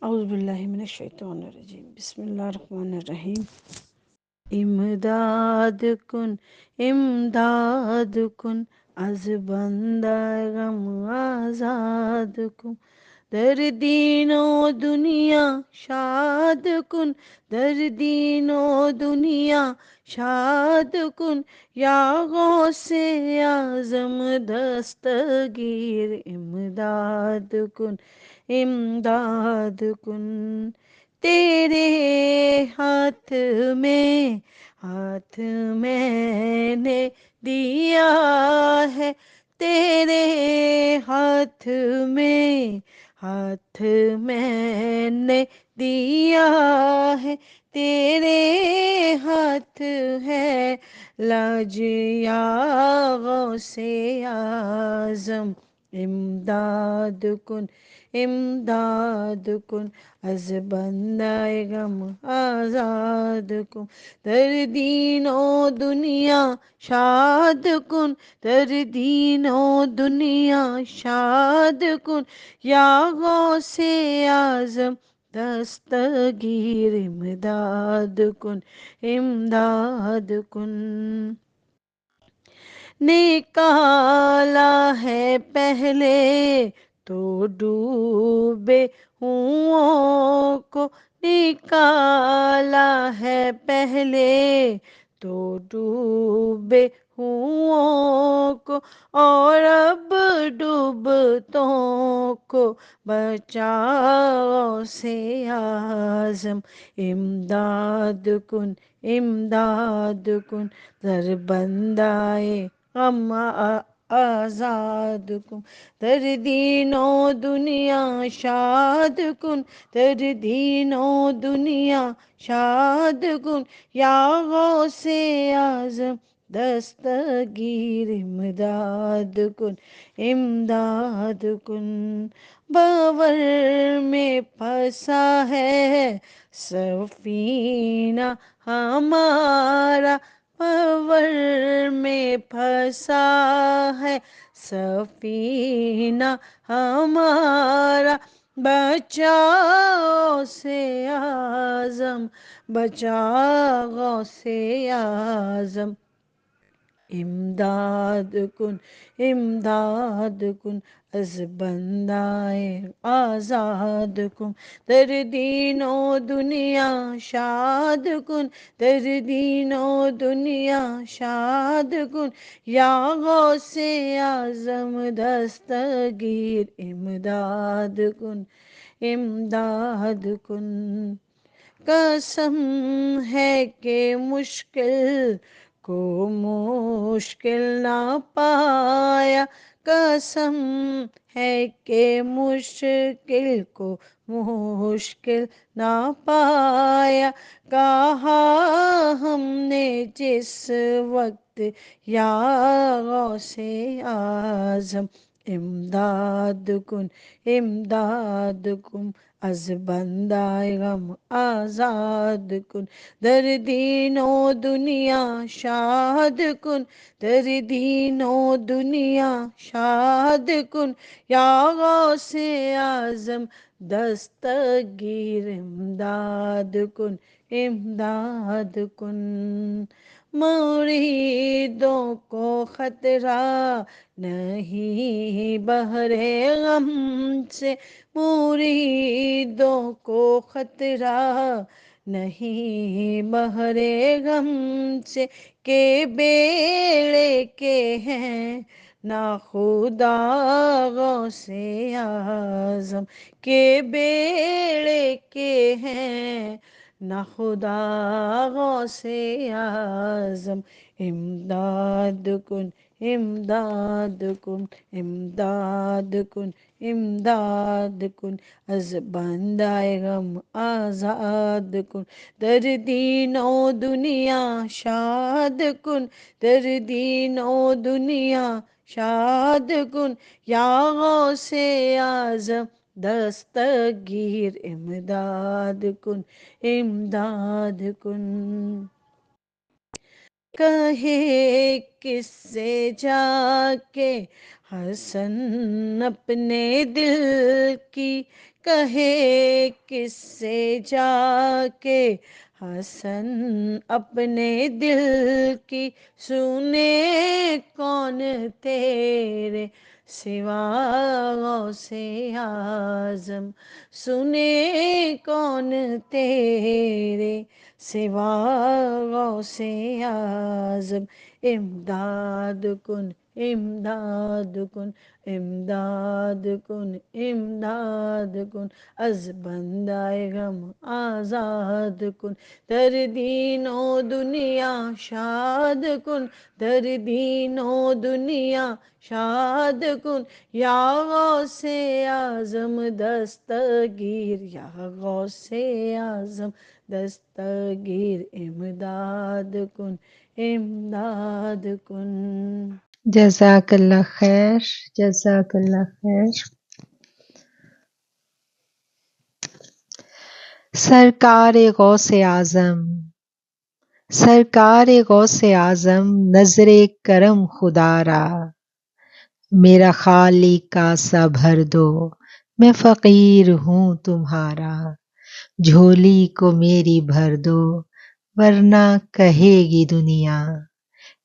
اعوذ باللہ من الشیطان الرجیم، بسم اللہ الرحمن الرحیم۔ امداد کن، امداد کن، از بندہ غم آزاد کن، در دین و دنیا شاد کن، در دین و دنیا شاد کن، یا غوث اعظم دستگیر امداد کن، امداد کن۔ تیرے ہاتھ میں، ہاتھ میں نے دیا ہے، تیرے ہاتھ میں، ہاتھ میں نے دیا ہے، تیرے ہاتھ ہے لاج یا غوث اعظم امداد کن، امداد کن، از بندہ غم آزاد کن، در دین و دنیا شاد کن، در دین و دنیا شاد کن، یا غوث اعظم دستگیر امداد کن، امداد کن۔ نکالا ہے پہلے تو ڈوبے ہوں کو، نکالا ہے پہلے تو ڈوبے ہوں کو، اور اب ڈوبتوں کو بچاؤ سے اعظم امداد کن، امداد کن، در بندائے غم آزاد کن، در دین و دنیا شاد کن، در دین و دنیا شاد کن، یا غوث اعظم دستگیر امداد کن، امداد کن۔ بور میں پھنسا ہے سفینہ ہمارا، بور میں پھنسا ہے سفینہ ہمارا، بچاؤ سے اعظم، بچاؤ غوث اعظم امداد کن، امداد کن، از بندائے آزاد کن، در دین و دنیا شاد کن، در دین و دنیا شاد کن، یا غوث اعظم دستگیر امداد کن، امداد کن۔ قسم ہے کہ مشکل کو مشکل نہ پایا، قسم ہے کہ مشکل کو مشکل نہ پایا، کہا ہم نے جس وقت یا غوث اعظم امداد کن، امداد کن، از بندہ غم آزاد کن، در دین و دنیا شاد کن، در دین و دنیا شاد کن، یا غوث اعظم دستگیر امداد کن، امداد کن۔ مریدوں کو خطرہ نہیں بحر غم سے، مریدوں کو خطرہ نہیں بحر غم سے، کہ بیڑے کے ہیں ناخدا غوث اعظم، کہ بیڑے کے ہیں ناخدا غوث اعظم امداد کن، امداد کن، امداد کن، امداد کن، از بندہ غم آزاد کن، در دین و دنیا شاد کن، در دین و دنیا شاد کن، یا غوث اعظم دستگیر امداد کن، امداد کن۔ کہے کس سے جا کے حسن اپنے دل کی، کہے کس سے جا کے حسن اپنے دل کی، سنے کون تیرے سوا غوث اعظم، سنے کون تیرے سوا غوث اعظم، امداد کن امداد کن امداد کن امداد کن، از بندہ غم آزاد کن، در دین و دنیا شاد کن، در دین و دنیا شاد کن، یا غوث اعظم دستگیر، یا غوث اعظم دستگیر، امداد کن امداد کن۔ جزاک اللہ خیر، جزاک اللہ خیر۔ سرکار غوث اعظم، سرکار غوث اعظم نظر کرم خدا را، میرا خالی کاسا بھر دو، میں فقیر ہوں تمہارا، جھولی کو میری بھر دو ورنہ کہے گی دنیا،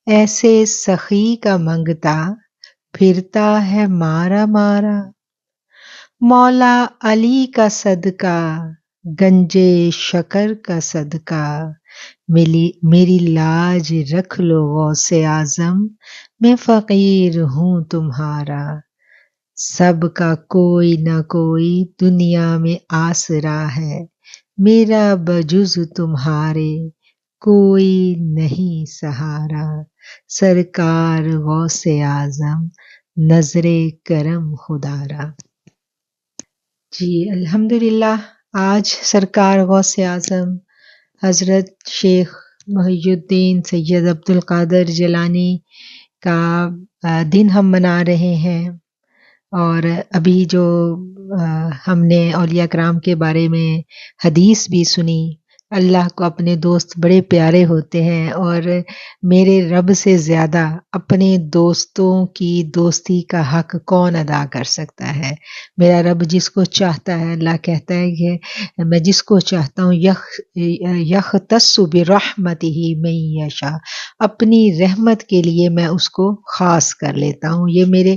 ایسے سخی کا منگتا پھرتا ہے مارا مارا، مولا علی کا صدقہ گنجے شکر کا صدقہ، میری لاج رکھ لو غوث اعظم، میں فقیر ہوں تمہارا، سب کا کوئی نہ کوئی دنیا میں آسرا ہے، میرا بجز تمہارے کوئی نہیں سہارا، سرکار غوث اعظم نظر کرم خدا را۔ جی الحمدللہ، آج سرکار غوث اعظم حضرت شیخ محی الدین سید عبدالقادر جیلانی کا دن ہم منا رہے ہیں، اور ابھی جو ہم نے اولیاء کرام کے بارے میں حدیث بھی سنی، اللہ کو اپنے دوست بڑے پیارے ہوتے ہیں، اور میرے رب سے زیادہ اپنے دوستوں کی دوستی کا حق کون ادا کر سکتا ہے۔ میرا رب جس کو چاہتا ہے، اللہ کہتا ہے کہ میں جس کو چاہتا ہوں یختص برحمتہ من یشاء، اپنی رحمت کے لیے میں اس کو خاص کر لیتا ہوں۔ یہ میرے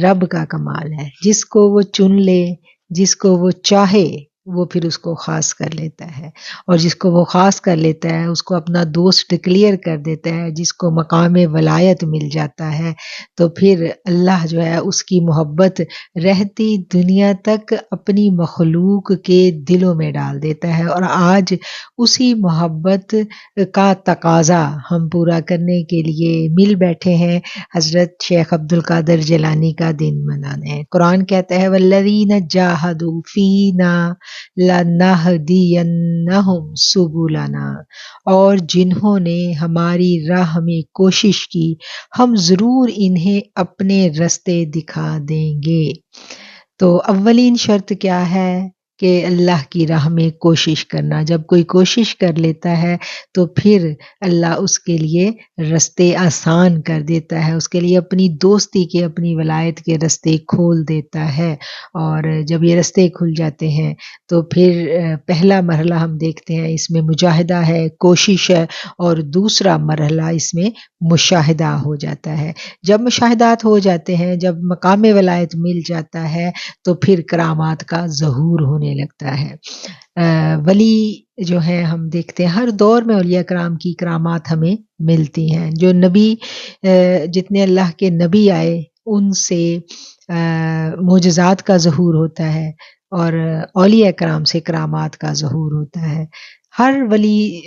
رب کا کمال ہے، جس کو وہ چن لے، جس کو وہ چاہے وہ پھر اس کو خاص کر لیتا ہے، اور جس کو وہ خاص کر لیتا ہے اس کو اپنا دوست ڈکلیئر کر دیتا ہے، جس کو مقام ولایت مل جاتا ہے تو پھر اللہ جو ہے اس کی محبت رہتی دنیا تک اپنی مخلوق کے دلوں میں ڈال دیتا ہے، اور آج اسی محبت کا تقاضا ہم پورا کرنے کے لیے مل بیٹھے ہیں، حضرت شیخ عبدالقادر جیلانی کا دن منانے۔ قرآن کہتا ہے والذین جاہدوا فینا لَنَہْدِیَنَّہُمْ سُبُلَنَا، اور جنہوں نے ہماری راہ میں کوشش کی ہم ضرور انہیں اپنے رستے دکھا دیں گے۔ تو اولین شرط کیا ہے کہ اللہ کی راہ میں کوشش کرنا۔ جب کوئی کوشش کر لیتا ہے تو پھر اللہ اس کے لیے رستے آسان کر دیتا ہے، اس کے لیے اپنی دوستی کے، اپنی ولایت کے رستے کھول دیتا ہے، اور جب یہ رستے کھل جاتے ہیں تو پھر پہلا مرحلہ ہم دیکھتے ہیں اس میں مجاہدہ ہے، کوشش ہے، اور دوسرا مرحلہ اس میں مشاہدہ ہو جاتا ہے۔ جب مشاہدات ہو جاتے ہیں، جب مقام ولایت مل جاتا ہے تو پھر کرامات کا ظہور ہونے لگتا ہے۔ ولی جو ہے ہم دیکھتے ہیں ہر دور میں اولیاء کرام کی کرامات ہمیں ملتی ہیں، جو نبی جتنے اللہ کے نبی آئے ان سے معجزات کا ظہور ہوتا ہے، اور اولیاء کرام سے کرامات کا ظہور ہوتا ہے۔ ہر ولی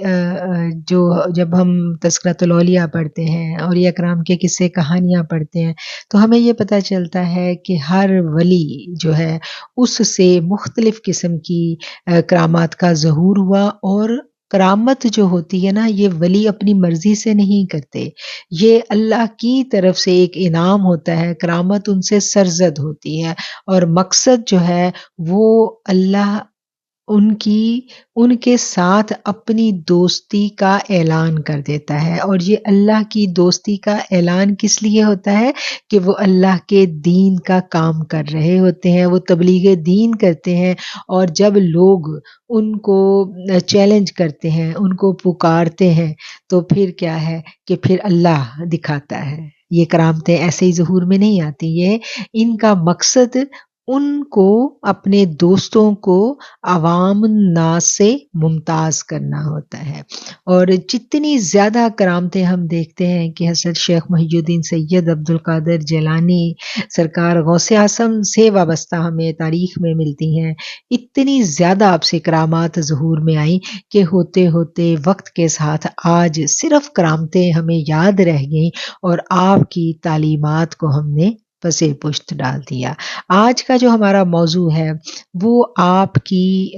جو جب ہم تذکرۃ الاولیاء پڑھتے ہیں، اولیاء کرام کے قصے کہانیاں پڑھتے ہیں تو ہمیں یہ پتہ چلتا ہے کہ ہر ولی جو ہے اس سے مختلف قسم کی کرامات کا ظہور ہوا، اور کرامت جو ہوتی ہے نا یہ ولی اپنی مرضی سے نہیں کرتے، یہ اللہ کی طرف سے ایک انعام ہوتا ہے، کرامت ان سے سرزد ہوتی ہے، اور مقصد جو ہے وہ اللہ ان کے ساتھ اپنی دوستی کا اعلان کر دیتا ہے. اور یہ اللہ کی دوستی کا اعلان کس لیے ہوتا ہے کہ وہ اللہ کے دین کا کام کر رہے ہوتے ہیں، وہ تبلیغ دین کرتے ہیں، اور جب لوگ ان کو چیلنج کرتے ہیں، ان کو پکارتے ہیں، تو پھر کیا ہے کہ پھر اللہ دکھاتا ہے. یہ کرامتیں ایسے ہی ظہور میں نہیں آتی. یہ ان کا مقصد ان کو، اپنے دوستوں کو عوام الناس سے ممتاز کرنا ہوتا ہے. اور جتنی زیادہ کرامتیں ہم دیکھتے ہیں کہ حضرت شیخ محی الدین سید عبد القادر جیلانی سرکار غوث اعظم سے وابستہ ہمیں تاریخ میں ملتی ہیں، اتنی زیادہ آپ سے کرامات ظہور میں آئیں کہ ہوتے ہوتے وقت کے ساتھ آج صرف کرامتیں ہمیں یاد رہ گئیں اور آپ کی تعلیمات کو ہم نے پسِ پشت ڈال دیا. آج کا جو ہمارا موضوع ہے وہ آپ کی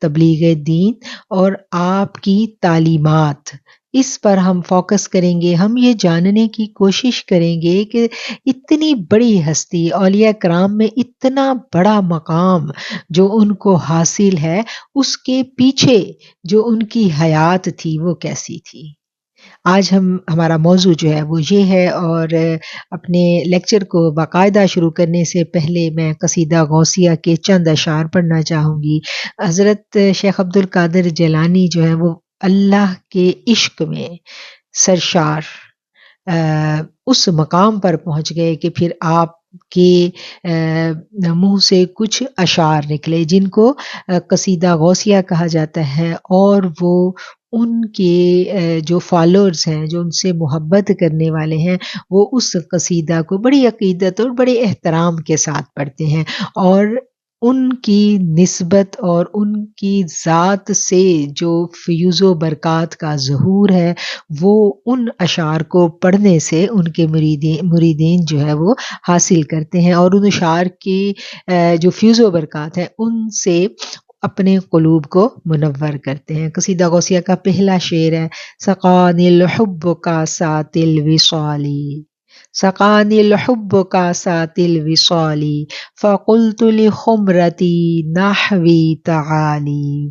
تبلیغ دین اور آپ کی تعلیمات، اس پر ہم فوکس کریں گے. ہم یہ جاننے کی کوشش کریں گے کہ اتنی بڑی ہستی، اولیاء کرام میں اتنا بڑا مقام جو ان کو حاصل ہے، اس کے پیچھے جو ان کی حیات تھی وہ کیسی تھی. آج ہمارا موضوع جو ہے وہ یہ ہے. اور اپنے لیکچر کو باقاعدہ شروع کرنے سے پہلے میں قصیدہ غوثیہ کے چند اشعار پڑھنا چاہوں گی. حضرت شیخ عبد القادر جیلانی جو ہے وہ اللہ کے عشق میں سرشار اس مقام پر پہنچ گئے کہ پھر آپ کے منہ سے کچھ اشعار نکلے جن کو قصیدہ غوثیہ کہا جاتا ہے. اور وہ ان کے جو فالوورز ہیں، جو ان سے محبت کرنے والے ہیں، وہ اس قصیدہ کو بڑی عقیدت اور بڑے احترام کے ساتھ پڑھتے ہیں. اور ان کی نسبت اور ان کی ذات سے جو فیوز و برکات کا ظہور ہے وہ ان اشعار کو پڑھنے سے ان کے مریدین جو ہے وہ حاصل کرتے ہیں، اور ان اشعار کی جو فیوز و برکات ہیں ان سے اپنے قلوب کو منور کرتے ہیں. قصیدہ غوثیہ کا پہلا شعر ہے: سقانی الحب کا سات الوصالی، سقانی الحب کا سات الوصالی، فقلت لخمرتی نحوی تعالی.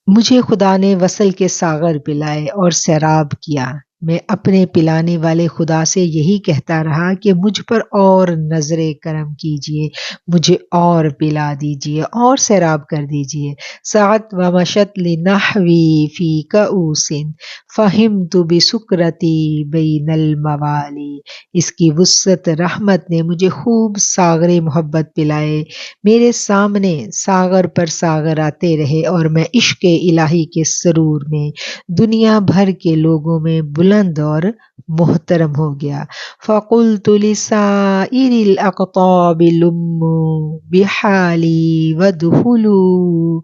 مجھے خدا نے وصل کے ساغر پلائے اور سیراب کیا. میں اپنے پلانے والے خدا سے یہی کہتا رہا کہ مجھ پر اور نظر کرم کیجئے، مجھے اور پلا دیجئے اور سیراب کر دیجئے. سعت و مشت لنحوی فی کؤس فہمت بسکرتی بین الموالی. اس کی وسعت رحمت نے مجھے خوب ساغر محبت پلائے، میرے سامنے ساغر پر ساغر آتے رہے اور میں عشق الہی کے سرور میں دنیا بھر کے لوگوں میں بلند اور محترم ہو گیا. فقلت لسائر الاقطاب لموا بحالی وادخلوا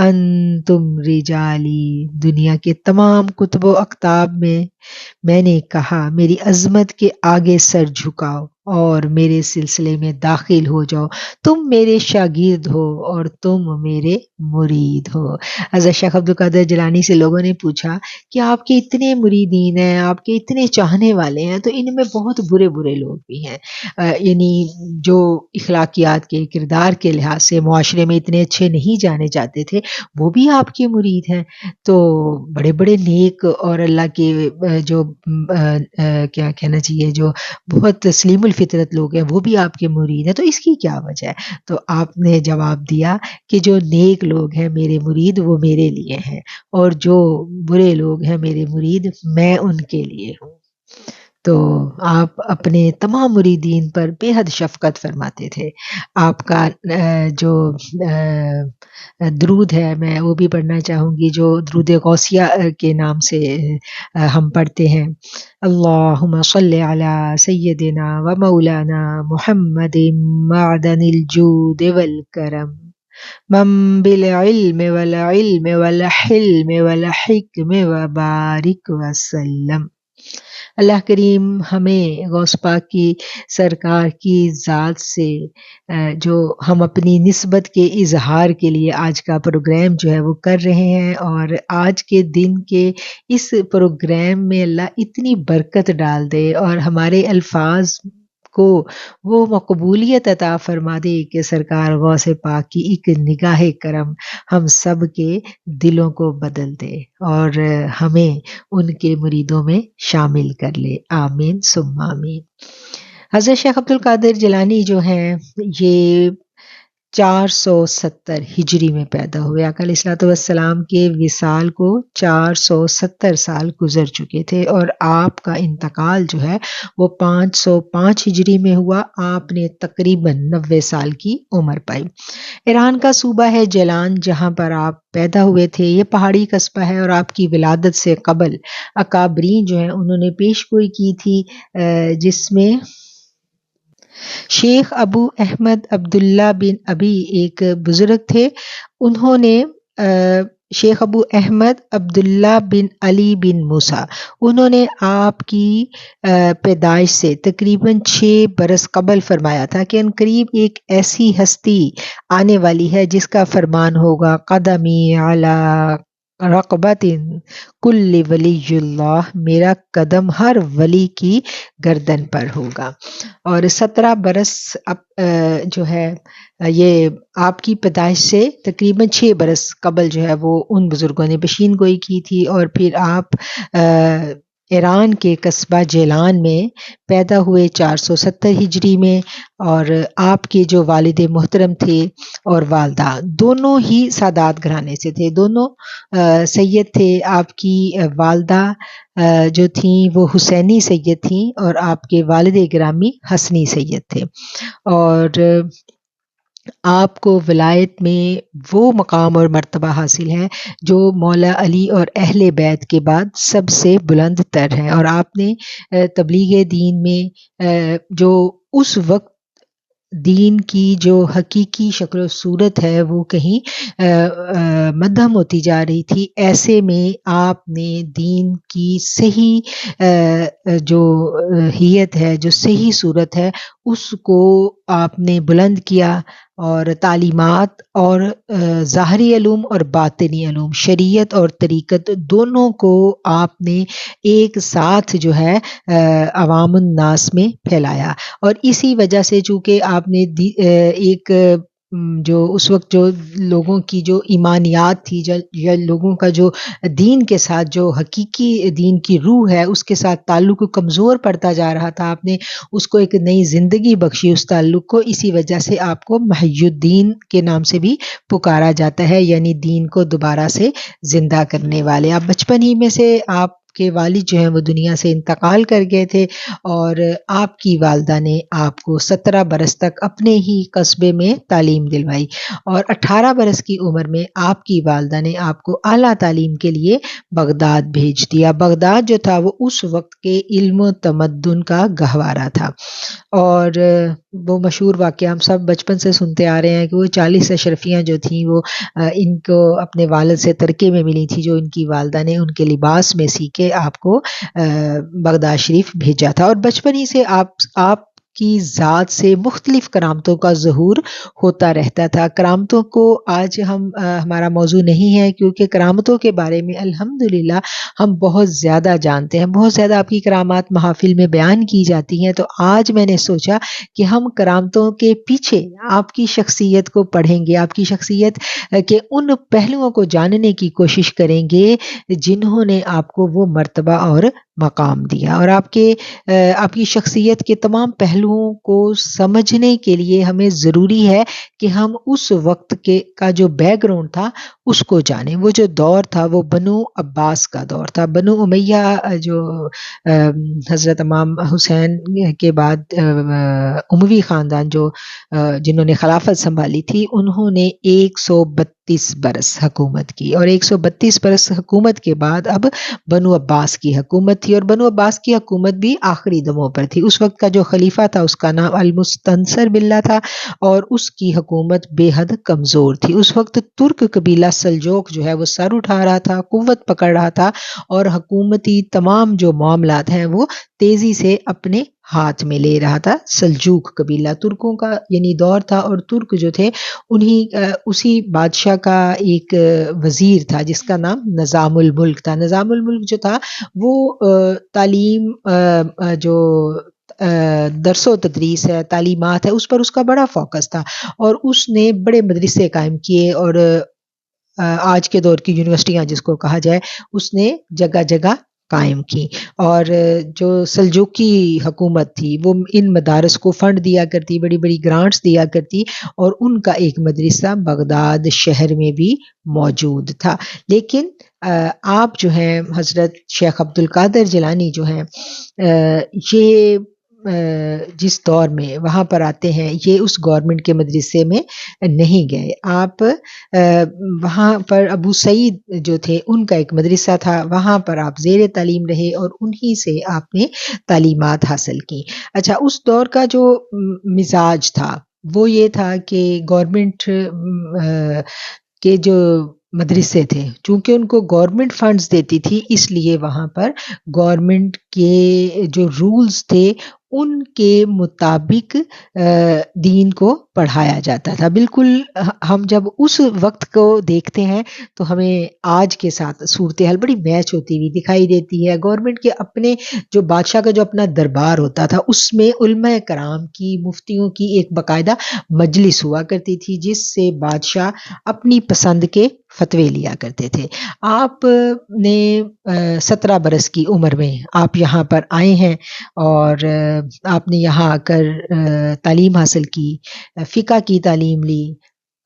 انتم رجالی. دنیا کے تمام کتب و اقطاب میں نے کہا میری عظمت کے آگے سر جھکاؤ اور میرے سلسلے میں داخل ہو جاؤ، تم میرے شاگرد ہو اور تم میرے مرید ہو. حضرت شیخ عبد القادر جیلانی سے لوگوں نے پوچھا کہ آپ کے اتنے مریدین ہیں، آپ کے اتنے چاہنے والے ہیں، تو ان میں بہت برے برے لوگ بھی ہیں، یعنی جو اخلاقیات کے، کردار کے لحاظ سے معاشرے میں اتنے اچھے نہیں جانے جاتے تھے، وہ بھی آپ کے مرید ہیں. تو بڑے بڑے نیک اور اللہ کے جو کیا کہنا چاہیے، جو بہت تسلیم الفطرت لوگ ہیں وہ بھی آپ کے مرید ہیں، تو اس کی کیا وجہ ہے؟ تو آپ نے جواب دیا کہ جو نیک لوگ ہیں میرے مرید وہ میرے لیے ہیں، اور جو برے لوگ ہیں میرے مرید میں ان کے لیے ہوں. تو آپ اپنے تمام مریدین پر بے حد شفقت فرماتے تھے. آپ کا جو درود ہے میں وہ بھی پڑھنا چاہوں گی، جو درود غوثیہ کے نام سے ہم پڑھتے ہیں. اللہم صلی علی سیدنا و مولانا محمد معدن الجود والکرم من بالعلم والعلم والحلم والحکم وبارک وسلم. اللہ کریم ہمیں غوث پاک کی سرکار کی ذات سے جو ہم اپنی نسبت کے اظہار کے لیے آج کا پروگرام جو ہے وہ کر رہے ہیں، اور آج کے دن کے اس پروگرام میں اللہ اتنی برکت ڈال دے اور ہمارے الفاظ کو وہ مقبولیت عطا فرما دے کہ سرکار غوث پاک کی ایک نگاہ کرم ہم سب کے دلوں کو بدل دے اور ہمیں ان کے مریدوں میں شامل کر لے. آمین ثم آمین. حضرت شیخ عبد القادر جیلانی جو ہیں یہ 470 ہجری میں پیدا ہوئے. آقا علیہ الصلوۃ والسلام کے وصال کو 470 سال گزر چکے تھے اور آپ کا انتقال جو ہے وہ 505 ہجری میں ہوا. آپ نے تقریباً 90 سال کی عمر پائی. ایران کا صوبہ ہے جیلان جہاں پر آپ پیدا ہوئے تھے. یہ پہاڑی قصبہ ہے اور آپ کی ولادت سے قبل اکابرین جو ہیں انہوں نے پیش گوئی کی تھی جس میں شیخ ابو احمد عبداللہ بن ابی ایک بزرگ تھے. انہوں نے شیخ ابو احمد عبداللہ بن علی بن موسیٰ انہوں نے آپ کی پیدائش سے تقریباً 6 برس قبل فرمایا تھا کہ عنقریب ایک ایسی ہستی آنے والی ہے جس کا فرمان ہوگا قدمی علی رقبت کل ولی اللہ، میرا قدم ہر ولی کی گردن پر ہوگا. اور 17 برس جو ہے یہ آپ کی پیدائش سے تقریباً 6 برس قبل جو ہے وہ ان بزرگوں نے پیشین گوئی کی تھی. اور پھر آپ ایران کے قصبہ جیلان میں پیدا ہوئے 470 ہجری میں. اور آپ کے جو والد محترم تھے اور والدہ دونوں ہی سادات گھرانے سے تھے، دونوں سید تھے. آپ کی والدہ جو تھیں وہ حسینی سید تھیں اور آپ کے والد گرامی حسنی سید تھے. اور آپ کو ولایت میں وہ مقام اور مرتبہ حاصل ہے جو مولا علی اور اہل بیت کے بعد سب سے بلند تر ہے. اور آپ نے تبلیغ دین میں جو اس وقت دین کی جو حقیقی شکل و صورت ہے وہ کہیں مدھم ہوتی جا رہی تھی، ایسے میں آپ نے دین کی صحیح جو حیت ہے، جو صحیح صورت ہے، اس کو آپ نے بلند کیا. اور تعلیمات اور ظاہری علوم اور باطنی علوم، شریعت اور طریقت دونوں کو آپ نے ایک ساتھ جو ہے عوام الناس میں پھیلایا. اور اسی وجہ سے چونکہ آپ نے ایک جو اس وقت جو لوگوں کی جو ایمانیات تھی یا لوگوں کا جو دین کے ساتھ جو حقیقی دین کی روح ہے اس کے ساتھ تعلق کمزور پڑتا جا رہا تھا، آپ نے اس کو ایک نئی زندگی بخشی اس تعلق کو. اسی وجہ سے آپ کو محی الدین کے نام سے بھی پکارا جاتا ہے، یعنی دین کو دوبارہ سے زندہ کرنے والے. آپ بچپن ہی میں سے آپ کے والد جو ہیں وہ دنیا سے انتقال کر گئے تھے اور آپ کی والدہ نے آپ کو 17 برس تک اپنے ہی قصبے میں تعلیم دلوائی. اور 18 برس کی عمر میں آپ کی والدہ نے آپ کو اعلیٰ تعلیم کے لیے بغداد بھیج دیا. بغداد جو تھا وہ اس وقت کے علم و تمدن کا گہوارہ تھا. اور وہ مشہور واقعہ ہم سب بچپن سے سنتے آ رہے ہیں کہ وہ 40 اشرفیاں جو تھیں وہ ان کو اپنے والد سے ترکے میں ملی تھی جو ان کی والدہ نے ان کے لباس میں سی کے آپ کو بغداد شریف بھیجا تھا. اور بچپن ہی سے آپ کی ذات سے مختلف کرامتوں کا ظہور ہوتا رہتا تھا. کرامتوں کو آج ہمارا موضوع نہیں ہے کیونکہ کرامتوں کے بارے میں الحمدللہ ہم بہت زیادہ جانتے ہیں، بہت زیادہ آپ کی کرامات محافل میں بیان کی جاتی ہیں. تو آج میں نے سوچا کہ ہم کرامتوں کے پیچھے آپ کی شخصیت کو پڑھیں گے، آپ کی شخصیت کے ان پہلوؤں کو جاننے کی کوشش کریں گے جنہوں نے آپ کو وہ مرتبہ اور مقام دیا. اور آپ کی شخصیت کے تمام پہلوؤں کو سمجھنے کے لیے ہمیں ضروری ہے کہ ہم اس وقت کا جو بیک گراؤنڈ تھا اس کو جانیں. وہ جو دور تھا وہ بنو عباس کا دور تھا. بنو امیہ جو حضرت امام حسین کے بعد اموی خاندان جنہوں نے خلافت سنبھالی تھی، انہوں نے 132 برس حکومت کی. اور 132 برس حکومت کے بعد اب بنو عباس کی حکومت تھی. اور بنو عباس کی حکومت بھی آخری دموں پر تھی. اس وقت کا جو خلیفہ تھا اس کا نام المستنصر باللہ تھا اور اس کی حکومت بے حد کمزور تھی. اس وقت ترک قبیلہ سلجوق جو ہے وہ سر اٹھا رہا تھا، قوت پکڑ رہا تھا اور حکومتی تمام جو معاملات ہیں وہ تیزی سے اپنے ہاتھ میں لے رہا تھا. سلجوق قبیلہ ترکوں کا یعنی دور تھا اور ترک جو تھے اسی بادشاہ کا ایک وزیر تھا جس کا نام نظام الملک تھا. نظام الملک جو تھا وہ تعلیم جو درس و تدریس ہے، تعلیمات ہے، اس پر اس کا بڑا فوکس تھا، اور اس نے بڑے مدرسے قائم کیے، اور آج کے دور کی یونیورسٹیاں جس کو کہا جائے اس نے جگہ جگہ قائم کی، اور جو سلجوقی حکومت تھی وہ ان مدارس کو فنڈ دیا کرتی، بڑی بڑی گرانٹس دیا کرتی، اور ان کا ایک مدرسہ بغداد شہر میں بھی موجود تھا۔ لیکن آپ جو ہیں حضرت شیخ عبد القادر جیلانی جو ہیں، یہ جس دور میں وہاں پر آتے ہیں یہ اس گورنمنٹ کے مدرسے میں نہیں گئے، آپ وہاں پر ابو سعید جو تھے ان کا ایک مدرسہ تھا، وہاں پر آپ زیر تعلیم رہے اور انہی سے آپ نے تعلیمات حاصل کی۔ اچھا، اس دور کا جو مزاج تھا وہ یہ تھا کہ گورنمنٹ کے جو مدرسے تھے چونکہ ان کو گورنمنٹ فنڈز دیتی تھی، اس لیے وہاں پر گورنمنٹ کے جو رولز تھے ان کے مطابق دین کو پڑھایا جاتا تھا۔ بالکل ہم جب اس وقت کو دیکھتے ہیں تو ہمیں آج کے ساتھ صورتحال بڑی میچ ہوتی ہوئی دکھائی دیتی ہے۔ گورنمنٹ کے اپنے جو بادشاہ کا جو اپنا دربار ہوتا تھا اس میں علماء کرام کی، مفتیوں کی ایک باقاعدہ مجلس ہوا کرتی تھی جس سے بادشاہ اپنی پسند کے فتوے لیا کرتے تھے۔ آپ نے 17 برس کی عمر میں آپ یہاں پر آئے ہیں، اور آپ نے یہاں آ کر تعلیم حاصل کی، فقہ کی تعلیم لی،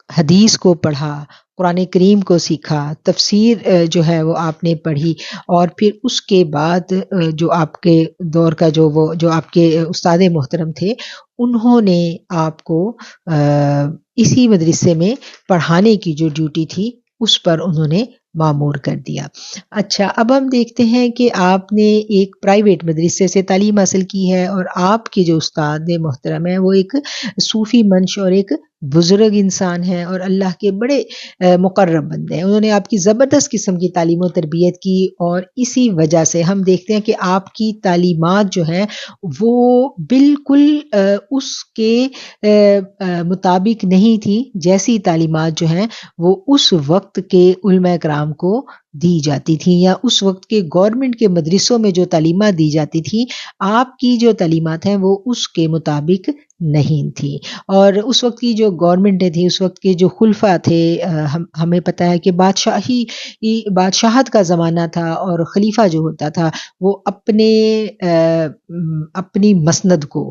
حدیث کو پڑھا، قرآن کریم کو سیکھا، تفسیر جو ہے وہ آپ نے پڑھی، اور پھر اس کے بعد جو آپ کے دور کا جو آپ کے استاد محترم تھے انہوں نے آپ کو اسی مدرسے میں پڑھانے کی جو ڈیوٹی تھی اس پر انہوں نے معمور کر دیا۔ اچھا، اب ہم دیکھتے ہیں کہ آپ نے ایک پرائیویٹ مدرسے سے تعلیم حاصل کی ہے، اور آپ کے جو استاد محترم ہیں وہ ایک صوفی منش اور ایک بزرگ انسان ہیں اور اللہ کے بڑے مقرب بندے ہیں۔ انہوں نے آپ کی زبردست قسم کی تعلیم و تربیت کی، اور اسی وجہ سے ہم دیکھتے ہیں کہ آپ کی تعلیمات جو ہیں وہ بالکل اس کے مطابق نہیں تھی جیسی تعلیمات جو ہیں وہ اس وقت کے علماء کرام کو دی جاتی تھی، یا اس وقت کے گورنمنٹ کے مدرسوں میں جو تعلیمات دی جاتی تھی آپ کی جو تعلیمات ہیں وہ اس کے مطابق نہیں تھی۔ اور اس وقت کی جو گورنمنٹیں تھی، اس وقت کے جو خلفاء تھے، ہمیں پتہ ہے کہ بادشاہت کا زمانہ تھا، اور خلیفہ جو ہوتا تھا وہ اپنی مسند کو،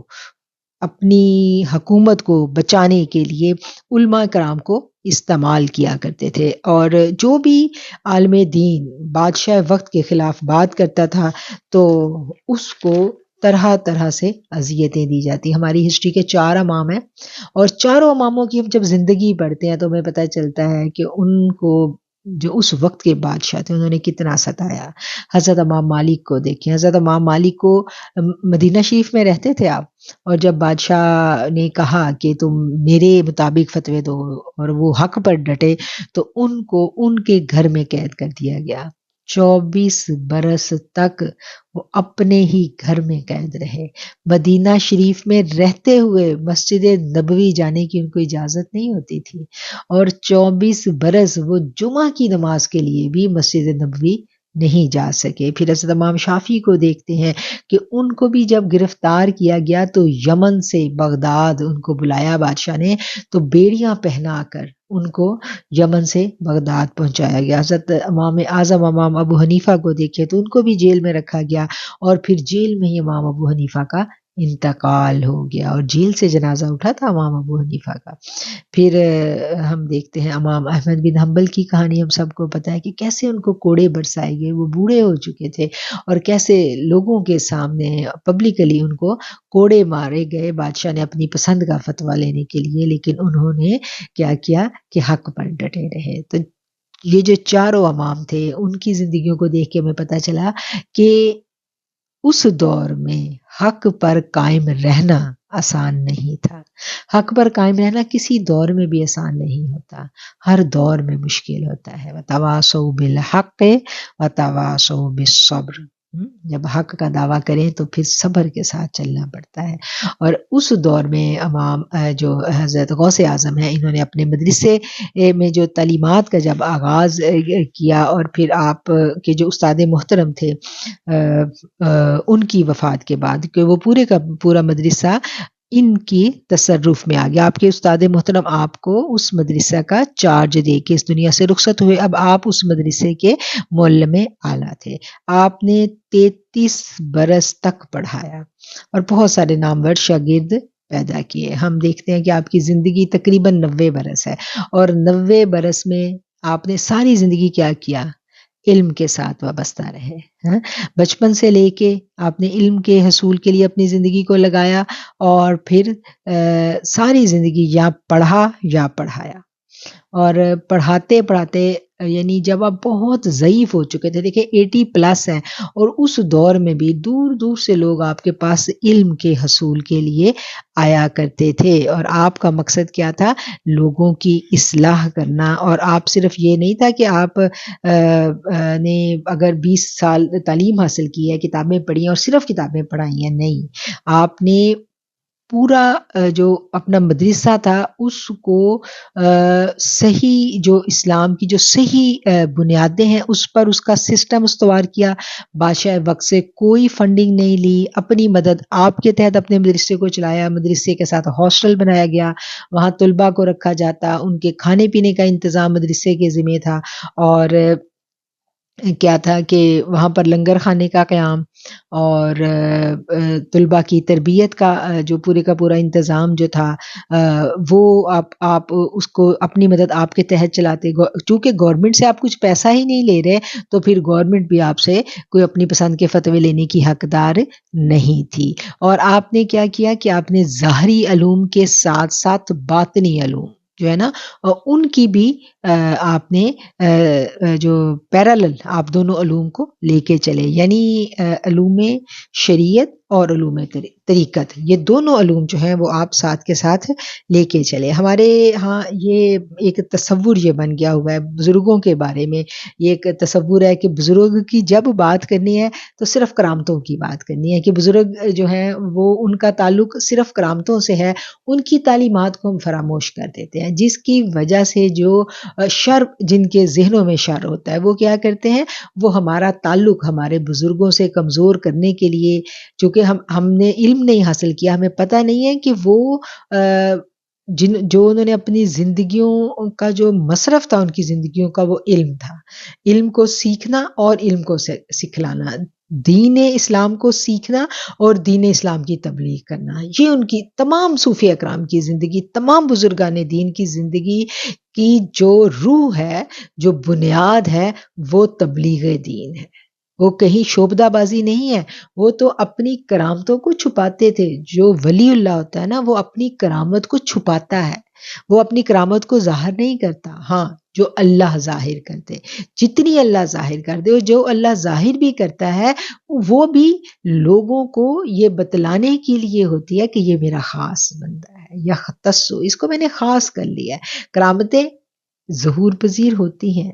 اپنی حکومت کو بچانے کے لیے علماء کرام کو استعمال کیا کرتے تھے، اور جو بھی عالم دین بادشاہ وقت کے خلاف بات کرتا تھا تو اس کو طرح طرح سے اذیتیں دی جاتی۔ ہماری ہسٹری کے 4 امام ہیں، اور چاروں اماموں کی ہم جب زندگی پڑھتے ہیں تو ہمیں پتہ چلتا ہے کہ ان کو جو اس وقت کے بادشاہ تھے انہوں نے کتنا ستایا۔ حضرت امام مالک کو دیکھیں، حضرت امام مالک کو مدینہ شریف میں رہتے تھے آپ، اور جب بادشاہ نے کہا کہ تم میرے مطابق فتوے دو اور وہ حق پر ڈٹے تو ان کو ان کے گھر میں قید کر دیا گیا۔ 24 برس تک وہ اپنے ہی گھر میں قید رہے، مدینہ شریف میں رہتے ہوئے مسجد نبوی جانے کی ان کو اجازت نہیں ہوتی تھی، اور 24 برس وہ جمعہ کی نماز کے لیے بھی مسجد نبوی نہیں جا سکے۔ پھر حضرت امام شافعی کو دیکھتے ہیں کہ ان کو بھی جب گرفتار کیا گیا تو یمن سے بغداد ان کو بلایا بادشاہ نے، تو بیڑیاں پہنا کر ان کو یمن سے بغداد پہنچایا گیا۔ حضرت امام اعظم امام ابو حنیفہ کو دیکھے تو ان کو بھی جیل میں رکھا گیا، اور پھر جیل میں ہی امام ابو حنیفہ کا انتقال ہو گیا، اور جیل سے جنازہ اٹھا تھا امام ابو حنیفہ کا۔ پھر ہم دیکھتے ہیں امام احمد بن حنبل کی کہانی، ہم سب کو پتہ ہے کہ کیسے ان کو کوڑے برسائے گئے، وہ بوڑھے ہو چکے تھے، اور کیسے لوگوں کے سامنے پبلکلی ان کو کوڑے مارے گئے بادشاہ نے اپنی پسند کا فتویٰ لینے کے لیے، لیکن انہوں نے کیا کیا کہ حق پر ڈٹے رہے۔ تو یہ جو 4 امام تھے ان کی زندگیوں کو دیکھ کے ہمیں پتہ چلا کہ اس دور میں حق پر قائم رہنا آسان نہیں تھا۔ حق پر قائم رہنا کسی دور میں بھی آسان نہیں ہوتا، ہر دور میں مشکل ہوتا ہے۔ وَتَوَاصَوْا بِالْحَقِّ وَتَوَاصَوْا بِالصَّبْرِ، جب حق کا دعویٰ کریں تو پھر صبر کے ساتھ چلنا پڑتا ہے. اور اس دور میں امام جو حضرت غوث اعظم ہیں، انہوں نے اپنے مدرسے میں جو تعلیمات کا جب آغاز کیا، اور پھر آپ کے جو استاد محترم تھے ان کی وفات کے بعد، کہ وہ پورے کا پورا مدرسہ ان کی تصرف میں آ گیا. آپ کے استاد محترم آپ کو اس مدرسہ کا چارج دے کے اس دنیا سے رخصت ہوئے. اب آپ اس مدرسے کے معلم اعلیٰ تھے. آپ نے 33 برس تک پڑھایا اور بہت سارے نامور شاگرد پیدا کیے. ہم دیکھتے ہیں کہ آپ کی زندگی تقریباً 90 برس ہے، اور 90 برس میں آپ نے ساری زندگی کیا کیا؟ علم کے ساتھ وابستہ رہے. بچپن سے لے کے آپ نے علم کے حصول کے لیے اپنی زندگی کو لگایا، اور پھر ساری زندگی یا پڑھا یا پڑھایا. اور پڑھاتے پڑھاتے یعنی جب آپ بہت ضعیف ہو چکے تھے، دیکھیں 80+ ہیں، اور اس دور میں بھی دور دور سے لوگ آپ کے پاس علم کے حصول کے لیے آیا کرتے تھے. اور آپ کا مقصد کیا تھا؟ لوگوں کی اصلاح کرنا. اور آپ صرف یہ نہیں تھا کہ آپ نے اگر 20 سال تعلیم حاصل کی ہے، کتابیں پڑھی ہیں اور صرف کتابیں پڑھائی ہیں، نہیں، آپ نے پورا جو اپنا مدرسہ تھا اس کو صحیح، جو اسلام کی جو صحیح بنیادیں ہیں اس پر اس کا سسٹم استوار کیا. بادشاہ وقت سے کوئی فنڈنگ نہیں لی، اپنی مدد آپ کے تحت اپنے مدرسے کو چلایا. مدرسے کے ساتھ ہاسٹل بنایا گیا، وہاں طلباء کو رکھا جاتا، ان کے کھانے پینے کا انتظام مدرسے کے ذمہ تھا. اور کیا تھا کہ وہاں پر لنگر خانے کا قیام اور طلباء کی تربیت کا جو پورے کا پورا انتظام جو تھا، وہ آپ اس کو اپنی مدد آپ کے تحت چلاتے. چونکہ گورنمنٹ سے آپ کچھ پیسہ ہی نہیں لے رہے، تو پھر گورنمنٹ بھی آپ سے کوئی اپنی پسند کے فتوے لینے کی حقدار نہیں تھی. اور آپ نے کیا کیا کہ آپ نے ظاہری علوم کے ساتھ ساتھ باطنی علوم جو ہے نا، ان کی بھی آپ نے جو پیرالل آپ دونوں علوم کو لے کے چلے. یعنی علوم شریعت اور علوم طریقت، یہ دونوں علوم جو ہیں وہ آپ ساتھ کے ساتھ لے کے چلے. ہمارے ہاں یہ ایک تصور یہ بن گیا ہوا ہے بزرگوں کے بارے میں، یہ ایک تصور ہے کہ بزرگ کی جب بات کرنی ہے تو صرف کرامتوں کی بات کرنی ہے، کہ بزرگ جو ہیں وہ ان کا تعلق صرف کرامتوں سے ہے. ان کی تعلیمات کو ہم فراموش کر دیتے ہیں، جس کی وجہ سے جو شر جن کے ذہنوں میں شر ہوتا ہے، وہ کیا کرتے ہیں؟ وہ ہمارا تعلق ہمارے بزرگوں سے کمزور کرنے کے لیے، چونکہ ہم نے علم نہیں حاصل کیا، ہمیں پتہ نہیں ہے کہ وہ جو انہوں نے اپنی زندگیوں کا جو مصرف تھا، ان کی زندگیوں کا وہ علم تھا. علم کو سیکھنا اور علم کو سکھلانا، دین اسلام کو سیکھنا اور دین اسلام کی تبلیغ کرنا، یہ ان کی تمام صوفی اکرام کی زندگی، تمام بزرگان دین کی زندگی کی جو روح ہے، جو بنیاد ہے، وہ تبلیغ دین ہے. وہ کہیں شعبدہ بازی نہیں ہے. وہ تو اپنی کرامتوں کو چھپاتے تھے. جو ولی اللہ ہوتا ہے نا، وہ اپنی کرامت کو چھپاتا ہے، وہ اپنی کرامت کو ظاہر نہیں کرتا. ہاں، جو اللہ ظاہر کرتے، جتنی اللہ ظاہر کر دے، جو اللہ ظاہر بھی کرتا ہے وہ بھی لوگوں کو یہ بتلانے کے لیے ہوتی ہے کہ یہ میرا خاص بندہ ہے، یختصو، اس کو میں نے خاص کر لیا ہے. کرامتیں ظہور پذیر ہوتی ہیں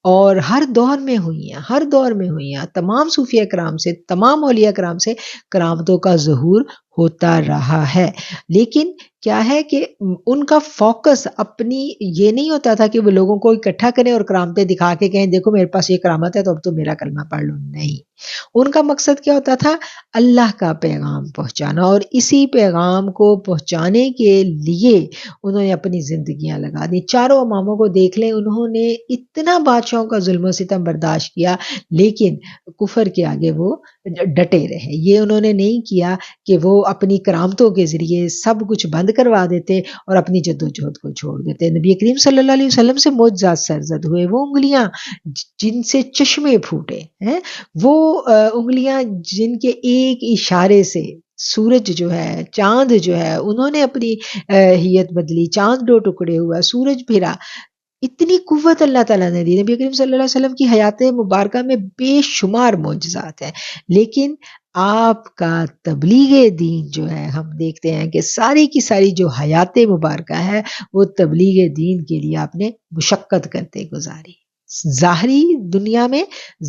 اور ہر دور میں ہوئی ہیں، ہر دور میں ہوئی ہیں. تمام صوفیہ کرام سے، تمام اولیاء کرام سے کرامتوں کا ظہور ہوتا رہا ہے. لیکن کیا ہے کہ ان کا فوکس اپنی یہ نہیں ہوتا تھا کہ وہ لوگوں کو اکٹھا کریں اور کرامتیں دکھا کے کہیں دیکھو میرے پاس یہ کرامت ہے تو اب تو میرا کلمہ پڑھ لو. نہیں، ان کا مقصد کیا ہوتا تھا؟ اللہ کا پیغام پہنچانا. اور اسی پیغام کو پہنچانے کے لیے انہوں نے اپنی زندگیاں لگا دی. چاروں اماموں کو دیکھ لیں، انہوں نے اتنا بادشاہوں کا ظلم و ستم برداشت کیا، لیکن کفر کے آگے وہ ڈٹے رہے. یہ انہوں نے نہیں کیا کہ وہ اپنی کرامتوں کے ذریعے سب کچھ بند کروا دیتے اور اپنی جدوجہد کو چھوڑ دیتے. نبی کریم صلی اللہ علیہ وسلم سے معجزات سرزد ہوئے. وہ انگلیاں جن سے چشمے پھوٹے ہیں، وہ انگلیاں جن کے ایک اشارے سے سورج جو ہے، چاند جو ہے، انہوں نے اپنی ہیت بدلی، چاند 2 ٹکڑے ہوا، سورج پھرا. اتنی قوت اللہ تعالیٰ نے دی. نبی کریم صلی اللہ علیہ وسلم کی حیات مبارکہ میں بے شمار معجزات ہیں، لیکن آپ کا تبلیغ دین جو ہے، ہم دیکھتے ہیں کہ ساری کی ساری جو حیات مبارکہ ہے وہ تبلیغ دین کے لیے آپ نے مشقت کرتے گزاری. ظاہری دنیا میں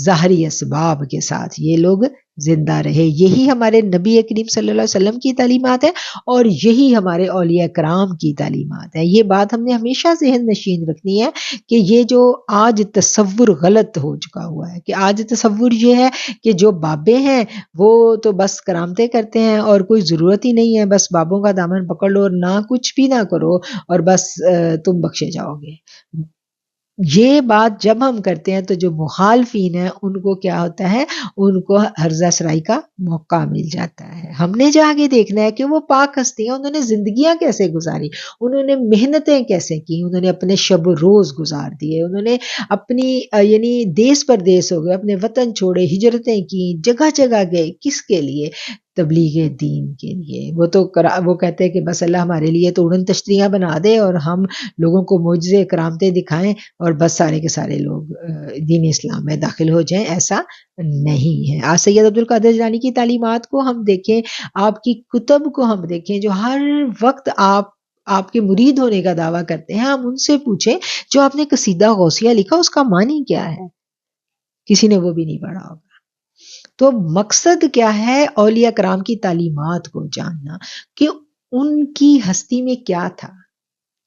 ظاہری اسباب کے ساتھ یہ لوگ زندہ رہے. یہی ہمارے نبی کریم صلی اللہ علیہ وسلم کی تعلیمات ہے اور یہی ہمارے اولیاء کرام کی تعلیمات ہے. یہ بات ہم نے ہمیشہ ذہن نشین رکھنی ہے کہ یہ جو آج تصور غلط ہو چکا ہوا ہے، کہ آج تصور یہ ہے کہ جو بابے ہیں وہ تو بس کرامتیں کرتے ہیں اور کوئی ضرورت ہی نہیں ہے، بس بابوں کا دامن پکڑ لو اور نہ کچھ بھی نہ کرو اور بس تم بخشے جاؤ گے. یہ بات جب ہم کرتے ہیں تو جو مخالفین ہیں ان کو کیا ہوتا ہے، ان کو ہرزہ سرائی کا موقع مل جاتا ہے. ہم نے جا کے دیکھنا ہے کہ وہ پاک ہستی ہیں، انہوں نے زندگیاں کیسے گزاری، انہوں نے محنتیں کیسے کی، انہوں نے اپنے شب و روز گزار دیے، انہوں نے اپنی یعنی دیس پردیس ہو گئے، اپنے وطن چھوڑے، ہجرتیں کی، جگہ جگہ گئے. کس کے لیے؟ تبلیغ دین کے لیے. وہ کہتے ہیں کہ بس اللہ ہمارے لیے تو اڑن تشتریاں بنا دے اور ہم لوگوں کو معجزے کرامتیں دکھائیں اور بس سارے کے سارے لوگ دین اسلام میں داخل ہو جائیں. ایسا نہیں ہے. آج سید عبد القادر جیلانی کی تعلیمات کو ہم دیکھیں، آپ کی کتب کو ہم دیکھیں جو ہر وقت آپ کے مرید ہونے کا دعویٰ کرتے ہیں، ہم ان سے پوچھیں جو آپ نے قصیدہ غوثیہ لکھا اس کا معنی کیا ہے؟ کسی نے وہ بھی نہیں پڑھا ہوگا. تو مقصد کیا ہے اولیاء کرام کی تعلیمات کو جاننا کہ ان کی ہستی میں کیا تھا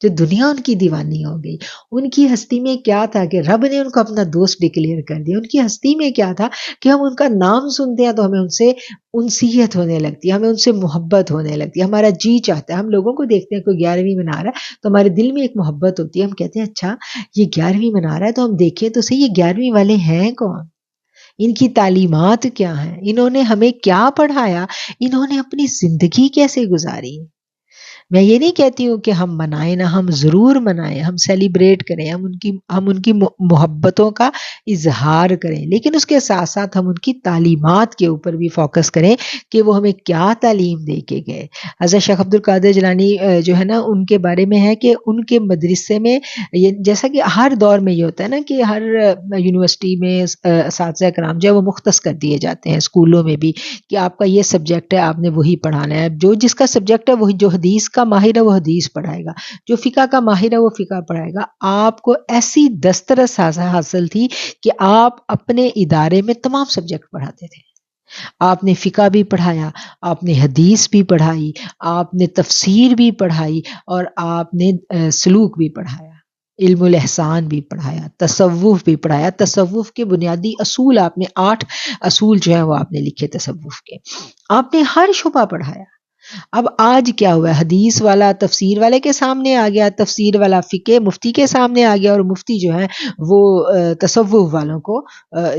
جو دنیا ان کی دیوانی ہو گئی. ان کی ہستی میں کیا تھا کہ رب نے ان کو اپنا دوست ڈکلیئر کر دیا. ان کی ہستی میں کیا تھا کہ ہم ان کا نام سنتے ہیں تو ہمیں ان سے انسیت ہونے لگتی ہے، ہمیں ان سے محبت ہونے لگتی ہے، ہمارا جی چاہتا ہے. ہم لوگوں کو دیکھتے ہیں کوئی 11ویں منا رہا ہے تو ہمارے دل میں ایک محبت ہوتی ہے، ہم کہتے ہیں اچھا یہ 11ویں منا رہا ہے تو ہم دیکھیں تو صحیح یہ 11ویں والے ہیں کون، ان کی تعلیمات کیا ہیں، انہوں نے ہمیں کیا پڑھایا، انہوں نے اپنی زندگی کیسے گزاری. میں یہ نہیں کہتی ہوں کہ ہم منائیں نہ، ہم ضرور منائیں، ہم سیلیبریٹ کریں، ہم ان کی محبتوں کا اظہار کریں، لیکن اس کے ساتھ ساتھ ہم ان کی تعلیمات کے اوپر بھی فوکس کریں کہ وہ ہمیں کیا تعلیم دے کے گئے. حضرت شیخ عبد القادر جیلانی جو ہے نا ان کے بارے میں ہے کہ ان کے مدرسے میں جیسا کہ ہر دور میں یہ ہوتا ہے نا کہ ہر یونیورسٹی میں اساتذہ کرام جو ہے وہ مختص کر دیے جاتے ہیں، اسکولوں میں بھی کہ آپ کا یہ سبجیکٹ ہے آپ نے وہی پڑھانا ہے. جو جس کا سبجیکٹ ہے وہی، جو حدیث کا ماہر ہے وہ حدیث پڑھائے گا، جو فقہ کا ماہر ہے وہ فقہ پڑھائے گا. آپ کو ایسی دسترس حاصل تھی کہ آپ اپنے ادارے میں تمام سبجیکٹ پڑھاتے تھے. آپ نے فقہ بھی پڑھایا، آپ نے حدیث بھی پڑھائی، آپ نے تفسیر بھی پڑھائی اور آپ نے سلوک بھی پڑھایا، علم الاحسان بھی پڑھایا، تصوف بھی پڑھایا. تصوف کے بنیادی اصول آپ نے 8 اصول جو ہیں وہ آپ نے لکھے تصوف کے. آپ نے ہر شعبہ پڑھایا. اب آج کیا ہوا ہے، حدیث والا تفسیر والے کے سامنے آ گیا، تفسیر والا فقہ مفتی کے سامنے آ گیا اور مفتی جو ہے وہ تصوف والوں کو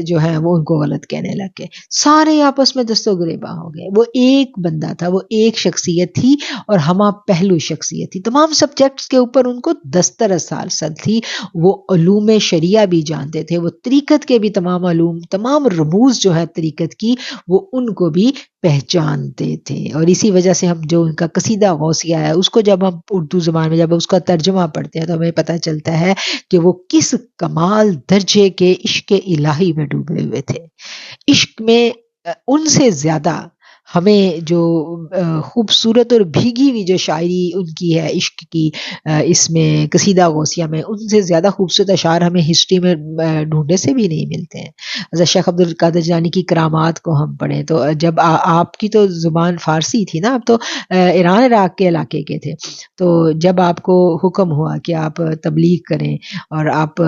جو ہے وہ ان کو غلط کہنے لگ گئے. سارے آپس میں دست و گریباں ہو گئے. وہ ایک بندہ تھا، وہ ایک شخصیت تھی اور ہمہ پہلو شخصیت تھی. تمام سبجیکٹس کے اوپر ان کو دسترس حاصل تھی. وہ علوم شریعہ بھی جانتے تھے، وہ طریقت کے بھی تمام علوم، تمام رموز جو ہے طریقت کی وہ ان کو بھی پہچانتے تھے. اور اسی وجہ سے ہم جو ان کا قصیدہ غوثیہ ہے اس کو جب ہم اردو زبان میں جب اس کا ترجمہ پڑھتے ہیں تو ہمیں پتہ چلتا ہے کہ وہ کس کمال درجے کے عشق الہی میں ڈوبے ہوئے تھے. عشق میں ان سے زیادہ ہمیں جو خوبصورت اور بھیگی ہوئی جو شاعری ان کی ہے عشق کی اس میں قصیدہ غوثیہ میں، ان سے زیادہ خوبصورت اشعار ہمیں ہسٹری میں ڈھونڈنے سے بھی نہیں ملتے ہیں. حضرت شیخ عبد القادر جیلانی کی کرامات کو ہم پڑھیں تو جب آپ کی تو زبان فارسی تھی نا، آپ تو ایران عراق کے علاقے کے تھے، تو جب آپ کو حکم ہوا کہ آپ تبلیغ کریں اور آپ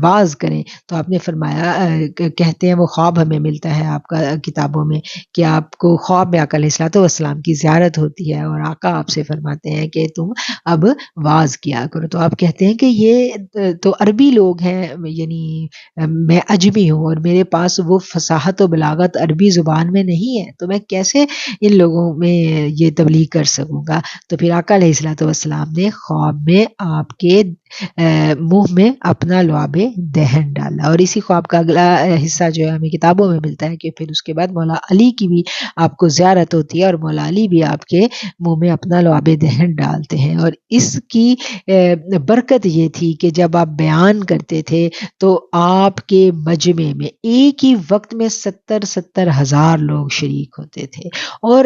واعظ کریں تو آپ نے فرمایا، کہتے ہیں وہ خواب ہمیں ملتا ہے آپ کا کتابوں میں کہ آپ کو خواب میں آقا علیہ الصلوۃ والسلام کی زیارت ہوتی ہے اور آقا آپ سے فرماتے ہیں کہ تم اب واعظ کیا کرو. تو آپ کہتے ہیں کہ یہ تو عربی لوگ ہیں، یعنی میں اجمی ہوں اور میرے پاس وہ فصاحت و بلاغت عربی زبان میں نہیں ہے، تو میں کیسے ان لوگوں میں یہ تبلیغ کر سکوں گا. تو پھر آقا علیہ الصلوۃ والسلام نے خواب میں آپ کے منہ میں اپنا لعاب دہن ڈالا. اور اسی خواب کا اگلا حصہ جو ہے ہمیں کتابوں میں ملتا ہے کہ پھر اس کے بعد مولا علی کی بھی آپ کو زیارت ہوتی ہے اور مولا علی بھی آپ کے منہ میں اپنا لعاب دہن ڈالتے ہیں. اور اس کی برکت یہ تھی کہ جب آپ بیان کرتے تھے تو آپ کے مجمع میں ایک ہی وقت میں 70 ہزار لوگ شریک ہوتے تھے. اور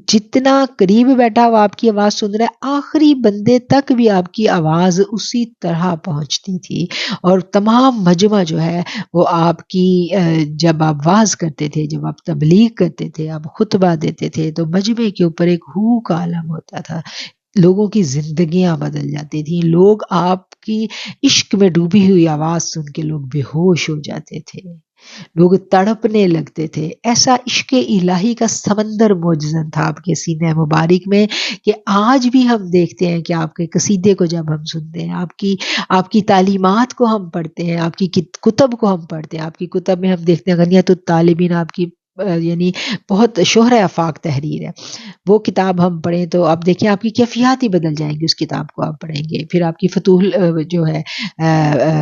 جتنا قریب بیٹھا وہ آپ کی آواز سن رہا ہے، آخری بندے تک بھی آپ کی آواز اسی طرح پہنچتی تھی، اور تمام مجمع جو ہے وہ آپ کی جب آپ واز کرتے تھے، جب آپ تبلیغ کرتے تھے، آپ خطبہ دیتے تھے، تو مجمع کے اوپر ایک ہو کا عالم ہوتا تھا، لوگوں کی زندگیاں بدل جاتی تھیں، لوگ آپ کی عشق میں ڈوبی ہوئی آواز سن کے لوگ بے ہوش ہو جاتے تھے، لوگ تڑپنے لگتے تھے۔ ایسا عشق الہی کا سمندر موجزن تھا آپ کے سینہ مبارک میں کہ آج بھی ہم دیکھتے ہیں کہ آپ کے قصیدے کو جب ہم سنتے ہیں، آپ کی تعلیمات کو ہم پڑھتے ہیں، آپ کی کتب کو ہم پڑھتے ہیں، آپ کی کتب میں ہم دیکھتے ہیں غنیۃ الطالبین آپ کی یعنی بہت شہر آفاق تحریر ہے، وہ کتاب ہم پڑھیں تو آپ دیکھیں آپ کی کیفیات ہی بدل جائیں گی، اس کتاب کو آپ پڑھیں گے۔ پھر آپ کی فتوح جو ہے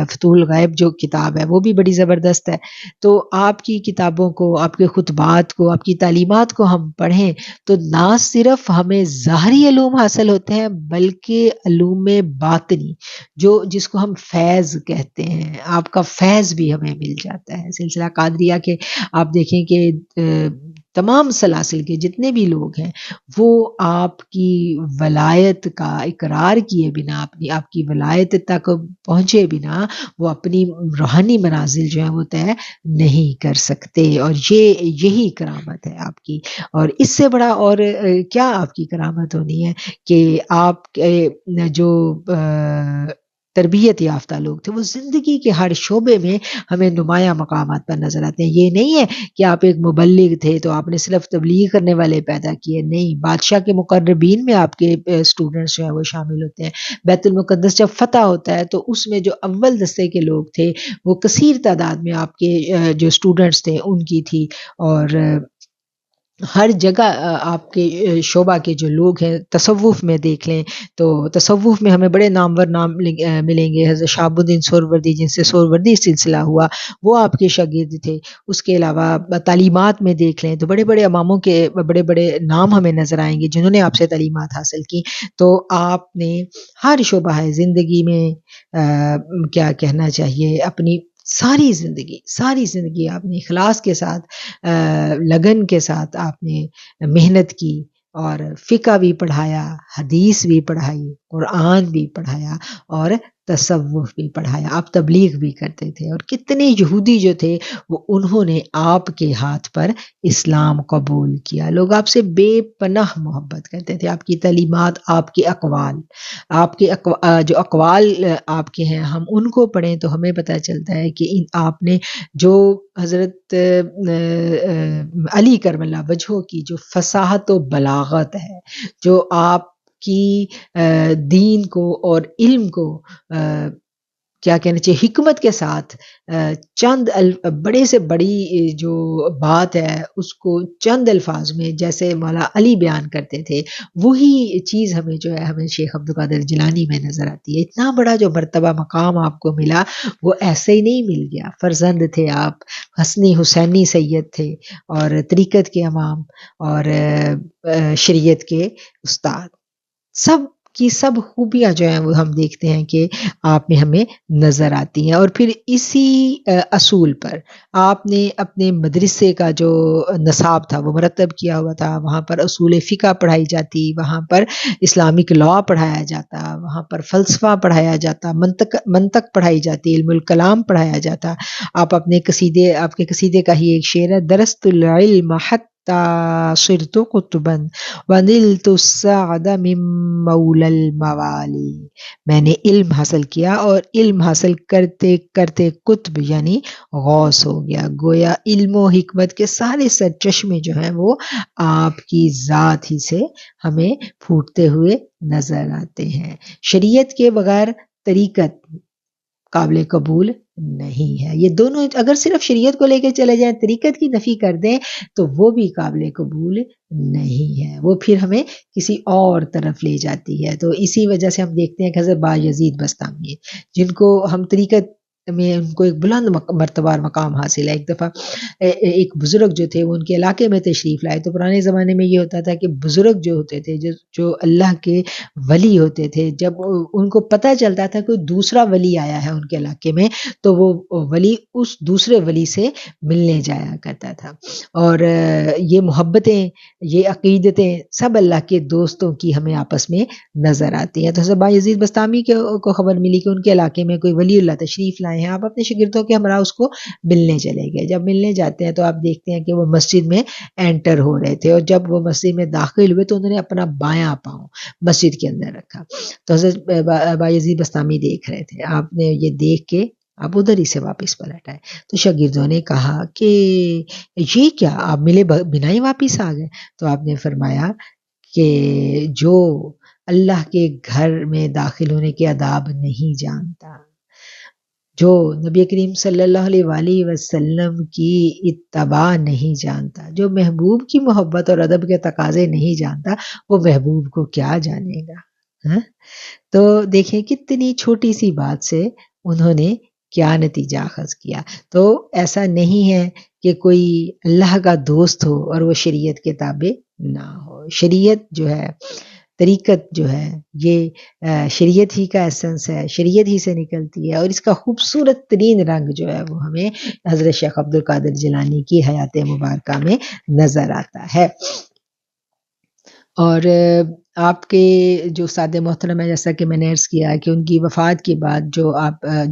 فتوح الغیب جو کتاب ہے وہ بھی بڑی زبردست ہے۔ تو آپ کی کتابوں کو، آپ کے خطبات کو، آپ کی تعلیمات کو ہم پڑھیں تو نہ صرف ہمیں ظاہری علوم حاصل ہوتے ہیں بلکہ علوم باطنی جس کو ہم فیض کہتے ہیں، آپ کا فیض بھی ہمیں مل جاتا ہے۔ سلسلہ قادریہ کے آپ دیکھیں کہ تمام سلاسل کے جتنے بھی لوگ ہیں وہ آپ کی ولایت کا اقرار کیے بنا، آپ کی ولایت تک پہنچے بنا وہ اپنی روحانی منازل جو ہیں وہ طے نہیں کر سکتے، اور یہی کرامت ہے آپ کی، اور اس سے بڑا اور کیا آپ کی کرامت ہونی ہے کہ آپ کے جو تربیت یافتہ لوگ تھے وہ زندگی کے ہر شعبے میں ہمیں نمایاں مقامات پر نظر آتے ہیں۔ یہ نہیں ہے کہ آپ ایک مبلغ تھے تو آپ نے صرف تبلیغ کرنے والے پیدا کیے، نہیں، بادشاہ کے مقربین میں آپ کے اسٹوڈنٹس جو ہیں وہ شامل ہوتے ہیں۔ بیت المقدس جب فتح ہوتا ہے تو اس میں جو اول دستے کے لوگ تھے وہ کثیر تعداد میں آپ کے جو اسٹوڈنٹس تھے ان کی تھی، اور ہر جگہ آپ کے شعبہ کے جو لوگ ہیں، تصوف میں دیکھ لیں تو تصوف میں ہمیں بڑے نامور نام ملیں گے، حضرت شہاب الدین سہروردی جن سے سہروردی سلسلہ ہوا وہ آپ کے شاگرد تھے۔ اس کے علاوہ تعلیمات میں دیکھ لیں تو بڑے بڑے اماموں کے بڑے بڑے نام ہمیں نظر آئیں گے جنہوں نے آپ سے تعلیمات حاصل کی۔ تو آپ نے ہر شعبہ ہے زندگی میں کیا کہنا چاہیے، اپنی ساری زندگی آپ نے اخلاص کے ساتھ لگن کے ساتھ آپ نے محنت کی، اور فقہ بھی پڑھایا، حدیث بھی پڑھائی، قرآن بھی پڑھایا، اور تصوف بھی پڑھایا، آپ تبلیغ بھی کرتے تھے، اور کتنے یہودی جو تھے وہ انہوں نے آپ کے ہاتھ پر اسلام قبول کیا۔ لوگ آپ سے بے پناہ محبت کرتے تھے، آپ کی تعلیمات، آپ کے جو اقوال آپ کے ہیں ہم ان کو پڑھیں تو ہمیں پتہ چلتا ہے کہ آپ نے جو حضرت علی کرم اللہ وجہہ کی جو فصاحت و بلاغت ہے، جو آپ کی دین کو اور علم کو کیا کہنا چاہیے حکمت کے ساتھ چند بڑے سے بڑی جو بات ہے اس کو چند الفاظ میں جیسے مولا علی بیان کرتے تھے، وہی چیز ہمیں جو ہے ہمیں شیخ عبد القادر جیلانی میں نظر آتی ہے۔ اتنا بڑا جو مرتبہ مقام آپ کو ملا وہ ایسے ہی نہیں مل گیا۔ فرزند تھے آپ، حسنی حسینی سید تھے، اور طریقت کے امام، اور شریعت کے استاد، سب کی سب خوبیاں جو ہیں وہ ہم دیکھتے ہیں کہ آپ میں ہمیں نظر آتی ہیں۔ اور پھر اسی اصول پر آپ نے اپنے مدرسے کا جو نصاب تھا وہ مرتب کیا ہوا تھا، وہاں پر اصول فقہ پڑھائی جاتی، وہاں پر اسلامک لاء پڑھایا جاتا، وہاں پر فلسفہ پڑھایا جاتا، منطق پڑھائی جاتی، علم الکلام پڑھایا جاتا۔ آپ کے قصیدے کا ہی ایک شعر ہے، درست العلم حتی صرت قطبا ونلت السعد من مولا الموالی، میں نے علم حاصل کیا اور علم حاصل کرتے کرتے قطب یعنی غوث ہو گیا۔ گویا علم و حکمت کے سارے سرچشمے جو ہیں وہ آپ کی ذات ہی سے ہمیں پھوٹتے ہوئے نظر آتے ہیں۔ شریعت کے بغیر طریقت قابل قبول نہیں ہے۔ یہ دونوں اگر صرف شریعت کو لے کے چلے جائیں، طریقت کی نفی کر دیں تو وہ بھی قابل قبول نہیں ہے، وہ پھر ہمیں کسی اور طرف لے جاتی ہے۔ تو اسی وجہ سے ہم دیکھتے ہیں کہ حضرت بایزید بستامی جن کو ہم طریقت میں ان کو ایک بلند مرتبہ اور مقام حاصل ہے۔ ایک دفعہ ایک بزرگ جو تھے وہ ان کے علاقے میں تشریف لائے، تو پرانے زمانے میں یہ ہوتا تھا کہ بزرگ جو ہوتے تھے، جو اللہ کے ولی ہوتے تھے، جب ان کو پتہ چلتا تھا کہ دوسرا ولی آیا ہے ان کے علاقے میں، تو وہ ولی اس دوسرے ولی سے ملنے جایا کرتا تھا۔ اور یہ محبتیں، یہ عقیدتیں سب اللہ کے دوستوں کی ہمیں آپس میں نظر آتی ہیں۔ تو حضرت بایزید بسطامی کو خبر ملی کہ ان کے علاقے میں کوئی ولی اللہ تشریف لائے ہیں، آپ اپنے شاگردوں کے ہمراہ اس کو ملنے چلے گئے۔ جب ملنے جاتے ہیں تو آپ دیکھتے ہیں کہ وہ مسجد میں انٹر ہو رہے تھے، اور جب وہ مسجد میں داخل ہوئے تو انہوں نے اپنا بایاں پاؤں مسجد کے اندر رکھا۔ تو حضرت بایزید بسطامی دیکھ رہے تھے، آپ نے یہ دیکھ کے آپ ادھر ہی سے واپس پلٹ آئے۔ تو شاگردوں نے کہا کہ یہ کیا، آپ ملے بنا ہی واپس آ گئے؟ تو آپ نے فرمایا کہ جو اللہ کے گھر میں داخل ہونے کے آداب نہیں جانتا، جو نبی کریم صلی اللہ علیہ وآلہ وسلم کی اتباع نہیں جانتا، جو محبوب کی محبت اور ادب کے تقاضے نہیں جانتا، وہ محبوب کو کیا جانے گا؟ ہاں؟ تو دیکھیں کتنی چھوٹی سی بات سے انہوں نے کیا نتیجہ اخذ کیا۔ تو ایسا نہیں ہے کہ کوئی اللہ کا دوست ہو اور وہ شریعت کے تابع نہ ہو۔ شریعت جو ہے، طریقت جو ہے، یہ شریعت ہی کا ایسنس ہے، شریعت ہی سے نکلتی ہے، اور اس کا خوبصورت ترین رنگ جو ہے وہ ہمیں حضرت شیخ عبد القادر جیلانی کی حیات مبارکہ میں نظر آتا ہے۔ اور آپ کے جو سادہ محترم ہے، جیسا کہ میں نے عرض کیا کہ ان کی وفات کے بعد جو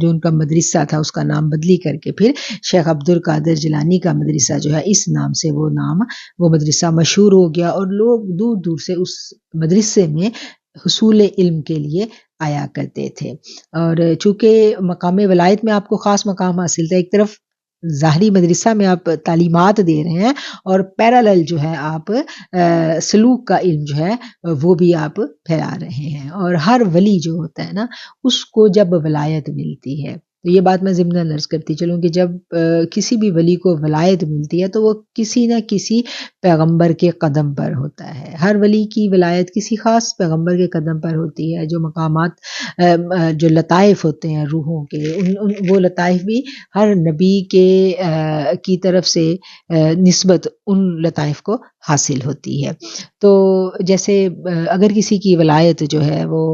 ان کا مدرسہ تھا اس کا نام بدلی کر کے پھر شیخ عبد القادر جیلانی کا مدرسہ جو ہے، اس نام سے وہ مدرسہ مشہور ہو گیا، اور لوگ دور دور سے اس مدرسے میں حصول علم کے لیے آیا کرتے تھے۔ اور چونکہ مقام ولایت میں آپ کو خاص مقام حاصل تھا، ایک طرف ظاہری مدرسہ میں آپ تعلیمات دے رہے ہیں، اور پیرالل جو ہے آپ سلوک کا علم جو ہے وہ بھی آپ پھیلا رہے ہیں۔ اور ہر ولی جو ہوتا ہے نا، اس کو جب ولایت ملتی ہے، تو یہ بات میں ضمناً عرض کرتی چلوں کہ جب کسی بھی ولی کو ولایت ملتی ہے تو وہ کسی نہ کسی پیغمبر کے قدم پر ہوتا ہے۔ ہر ولی کی ولایت کسی خاص پیغمبر کے قدم پر ہوتی ہے۔ جو مقامات، جو لطائف ہوتے ہیں روحوں کے، وہ لطائف بھی ہر نبی کی طرف سے نسبت ان لطائف کو حاصل ہوتی ہے۔ تو جیسے اگر کسی کی ولایت جو ہے وہ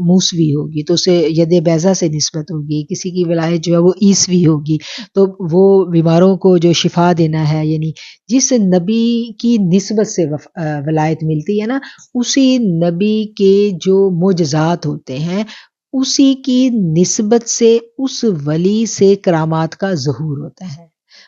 موسوی ہوگی تو اسے ید بیضا سے نسبت ہوگی، کسی کی ولایت جو ہے وہ عیسوی ہوگی تو وہ بیماروں کو جو شفا دینا ہے، یعنی جس نبی کی نسبت سے ولایت ملتی ہے نا، اسی نبی کے جو معجزات ہوتے ہیں، اسی کی نسبت سے اس ولی سے کرامات کا ظہور ہوتا ہے۔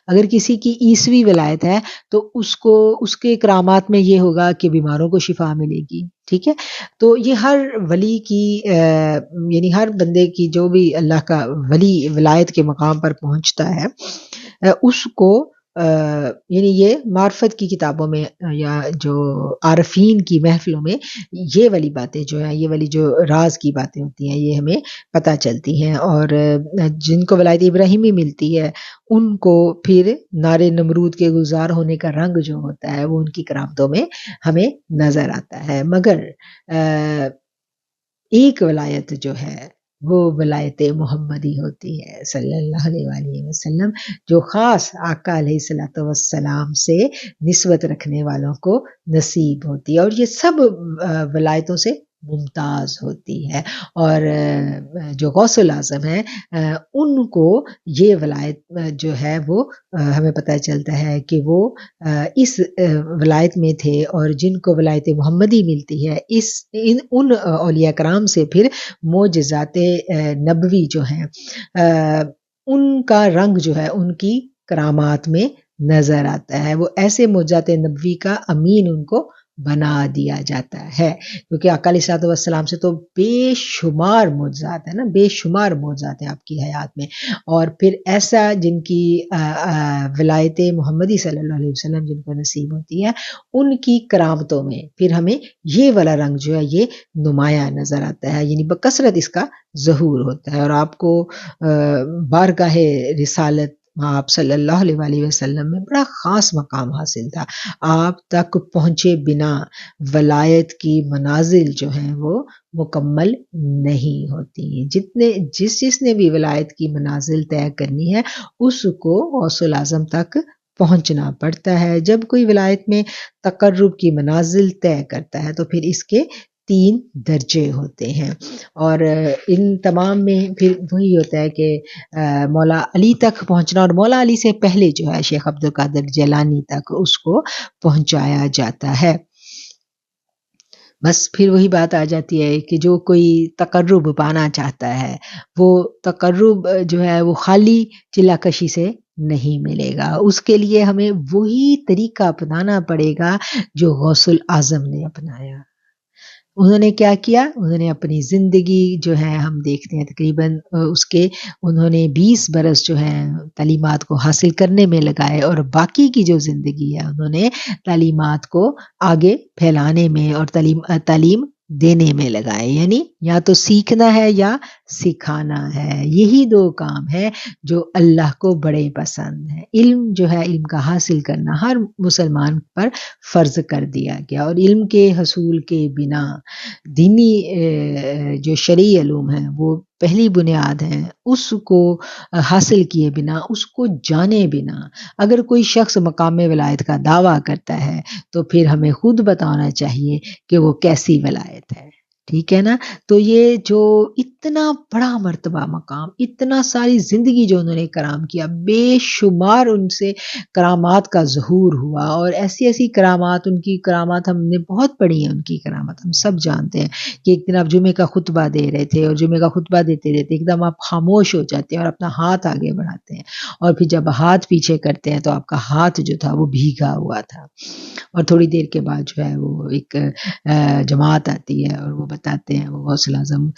اگر کسی کی عیسوی ولایت ہے تو اس کے کرامات میں یہ ہوگا کہ بیماروں کو شفا ملے گی، ٹھیک ہے۔ تو یہ ہر ولی کی یعنی ہر بندے کی جو بھی اللہ کا ولی ولایت کے مقام پر پہنچتا ہے، اس کو یعنی یہ معرفت کی کتابوں میں یا جو عارفین کی محفلوں میں یہ والی باتیں جو ہیں، یہ والی جو راز کی باتیں ہوتی ہیں، یہ ہمیں پتہ چلتی ہیں۔ اور جن کو ولایت ابراہیمی ملتی ہے، ان کو پھر نار نمرود کے گلزار ہونے کا رنگ جو ہوتا ہے وہ ان کی کرامتوں میں ہمیں نظر آتا ہے۔ مگر ایک ولایت جو ہے وہ ولایت محمدی ہوتی ہے صلی اللہ علیہ وآلہ وسلم، جو خاص آقا علیہ الصلوۃ والسلام سے نسبت رکھنے والوں کو نصیب ہوتی ہے، اور یہ سب ولایتوں سے ممتاز ہوتی ہے۔ اور جو غوث الاعظم ہیں، ان کو یہ ولایت جو ہے وہ ہمیں پتہ چلتا ہے کہ وہ اس ولایت میں تھے، اور جن کو ولایت محمدی ملتی ہے، ان اولیاء کرام سے پھر معجزات نبوی جو ہیں، ان کا رنگ جو ہے ان کی کرامات میں نظر آتا ہے۔ وہ ایسے معجزات نبوی کا امین ان کو بنا دیا جاتا ہے، کیونکہ آقا علیہ الصلوۃ والسلام سے تو بے شمار معجزات ہیں نا، بے شمار معجزات ہیں آپ کی حیات میں، اور پھر ایسا جن کی ولایت محمدی صلی اللہ علیہ وسلم جن کو نصیب ہوتی ہے، ان کی کرامتوں میں پھر ہمیں یہ والا رنگ جو ہے یہ نمایاں نظر آتا ہے، یعنی بکثرت اس کا ظہور ہوتا ہے۔ اور آپ کو بارگاہ رسالت آپ صلی اللہ علیہ وآلہ وسلم میں بڑا خاص مقام حاصل تھا. آپ تک پہنچے بنا ولایت کی منازل جو ہیں وہ مکمل نہیں ہوتی. جس نے بھی ولایت کی منازل طے کرنی ہے اس کو غوث الاعظم تک پہنچنا پڑتا ہے. جب کوئی ولایت میں تقرب کی منازل طے کرتا ہے تو پھر اس کے 3 درجے ہوتے ہیں، اور ان تمام میں پھر وہی ہوتا ہے کہ مولا علی تک پہنچنا، اور مولا علی سے پہلے جو ہے شیخ عبد القادر جیلانی تک اس کو پہنچایا جاتا ہے. بس پھر وہی بات آ جاتی ہے کہ جو کوئی تقرب پانا چاہتا ہے وہ تقرب جو ہے وہ خالی چلا کشی سے نہیں ملے گا. اس کے لیے ہمیں وہی طریقہ اپنانا پڑے گا جو غوث الاعظم نے اپنایا. انہوں نے کیا کیا؟ انہوں نے اپنی زندگی جو ہے ہم دیکھتے ہیں تقریباً اس کے انہوں نے 20 برس جو ہیں تعلیمات کو حاصل کرنے میں لگائے، اور باقی کی جو زندگی ہے انہوں نے تعلیمات کو آگے پھیلانے میں اور تعلیم دینے میں لگائے. یعنی یا تو سیکھنا ہے یا سکھانا ہے. یہی 2 کام ہے جو اللہ کو بڑے پسند ہیں. علم جو ہے، علم کا حاصل کرنا ہر مسلمان پر فرض کر دیا گیا، اور علم کے حصول کے بنا دینی جو شرعی علوم ہیں وہ پہلی بنیاد ہیں، اس کو حاصل کیے بنا، اس کو جانے بنا اگر کوئی شخص مقام ولایت کا دعویٰ کرتا ہے تو پھر ہمیں خود بتانا چاہیے کہ وہ کیسی ولایت ہے. ٹھیک ہے نا؟ تو یہ جو اتنا بڑا مرتبہ مقام، اتنا ساری زندگی جو انہوں نے کرام کیا، بے شمار ان سے کرامات کا ظہور ہوا، اور ایسی ایسی کرامات، ان کی کرامات ہم نے بہت پڑھی ہیں. ان کی کرامات ہم سب جانتے ہیں کہ ایک دن آپ جمعے کا خطبہ دے رہے تھے، اور جمعے کا خطبہ دیتے دیتے ایک دم آپ خاموش ہو جاتے ہیں اور اپنا ہاتھ آگے بڑھاتے ہیں، اور پھر جب ہاتھ پیچھے کرتے ہیں تو آپ کا ہاتھ جو تھا وہ بھیگا ہوا تھا. اور تھوڑی دیر کے بعد جو ہے وہ ایک جماعت آتی ہے اور وہ بتاتے ہیں، وہ غوث الاعظم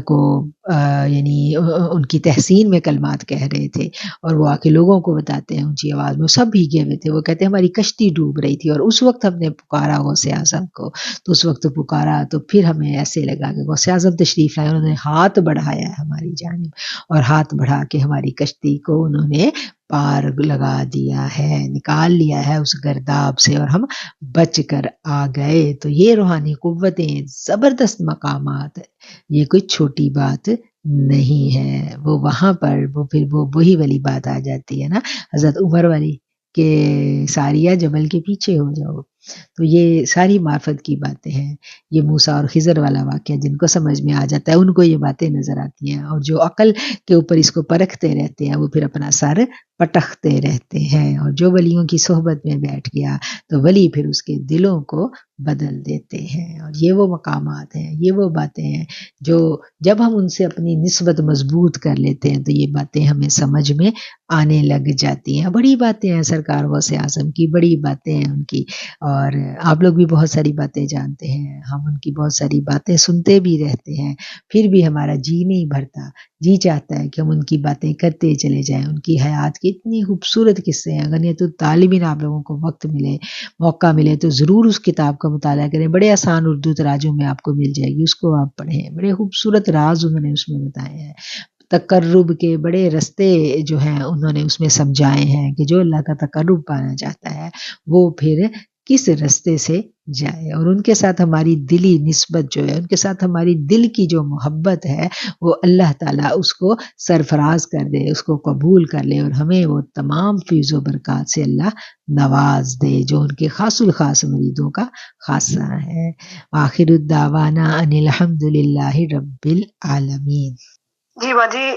کو یعنی ان کی تحسین میں کلمات کہہ رہے تھے، اور وہ آ کے لوگوں کو بتاتے ہیں اونچی آواز میں. وہ سب بھیگے ہوئے تھے. وہ کہتے ہیں ہماری کشتی ڈوب رہی تھی، اور اس وقت ہم نے پکارا غوث اعظم کو. تو اس وقت پکارا تو پھر ہمیں ایسے لگا کہ غوث اعظم تشریف لائے. انہوں نے ہاتھ بڑھایا ہے ہماری جانب، اور ہاتھ بڑھا کے ہماری کشتی کو انہوں نے پار لگا دیا ہے، نکال لیا ہے اس گرداب سے، اور ہم بچ کر آ گئے. تو یہ روحانی قوتیں، زبردست مقامات، یہ کوئی چھوٹی بات نہیں ہے. وہ وہاں پر وہ پھر وہی والی بات آ جاتی ہے نا حضرت عمر والی کہ ساریہ جبل کے پیچھے ہو جاؤ. تو یہ ساری معرفت کی باتیں ہیں. یہ موسیٰ اور خضر والا واقعہ جن کو سمجھ میں آ جاتا ہے ان کو یہ باتیں نظر آتی ہیں، اور جو عقل کے اوپر اس کو پرکھتے رہتے ہیں وہ پھر اپنا سر پٹختے رہتے ہیں. اور جو ولیوں کی صحبت میں بیٹھ گیا تو ولی پھر اس کے دلوں کو بدل دیتے ہیں. اور یہ وہ مقامات ہیں، یہ وہ باتیں ہیں جو جب ہم ان سے اپنی نسبت مضبوط کر لیتے ہیں تو یہ باتیں ہمیں سمجھ میں آنے لگ جاتی ہیں. بڑی باتیں ہیں سرکار غوث اعظم کی، بڑی باتیں ہیں ان کی، اور آپ لوگ بھی بہت ساری باتیں جانتے ہیں. ہم ان کی بہت ساری باتیں سنتے بھی رہتے ہیں، پھر بھی ہمارا جی نہیں بھرتا. جی چاہتا ہے کہ ہم ان کی باتیں کرتے چلے جائیں. ان کی حیات کی اتنی خوبصورت قصے ہیں. اگر یہ تو طالبین آپ لوگوں کو وقت ملے، موقع ملے تو ضرور اس کتاب کا مطالعہ کریں. بڑے آسان اردو تراجم میں آپ کو مل جائے گی، اس کو آپ پڑھیں. بڑے خوبصورت راز انہوں نے اس میں بتائے ہیں. تقرب کے بڑے رستے جو ہیں انہوں نے اس میں سمجھائے ہیں کہ جو اللہ کا تقرب پانا چاہتا ہے وہ پھر کس رستے سے جائے. اور ان کے ساتھ ہماری دلی نسبت جو ہے، ان کے ساتھ ہماری دل کی جو محبت ہے وہ اللہ تعالیٰ اس کو سرفراز کر دے، اس کو قبول کر لے، اور ہمیں وہ تمام فیض و برکات سے اللہ نواز دے جو ان کے خاص الخاص مریدوں کا خاصہ ہے. آخر الدعوانا ان الحمد للہ رب العالمین. جی باجی،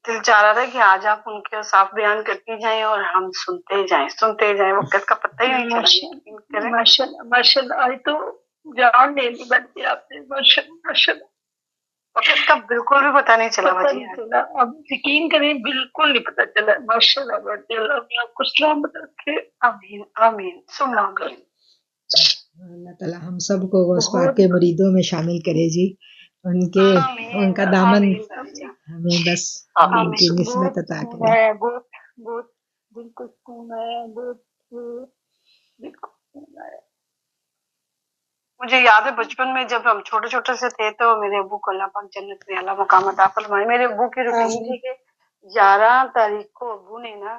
دل چاہ رہا تھا کہ آج آپ ان کے صاف بیان کرتی جائیں اور ہم سنتے جائیں وقت کا پتہ ہی نہیں چلا. ماشاء اللہ آج تو جان لے لی بنتی آپ نے. ماشاء اللہ وقت کا بالکل بھی پتہ نہیں چلا باجی. اب یقین کریں بالکل نہیں پتہ چلا. ماشاء اللہ بڑھتے اللہ آپ کو سلامت رکھے. آمین آمین ثم آمین. اللہ تعالیٰ ہم سب کو غوث پاک کے مریدوں میں شامل کرے جی. ان کا دامن ہمیں بس ان کی نسبت عطا کرے. بہت دل کو سکون ہے، بہت دل کو سکون ہے. مجھے یاد ہے بچپن میں جب ہم چھوٹے چھوٹے سے تھے تو میرے ابو کو اللہ پاک جنت میں اعلیٰ مقام عطا فرمائے. میرے ابو کی روٹین تھی کہ 11 تاریخ کو ابو نے نا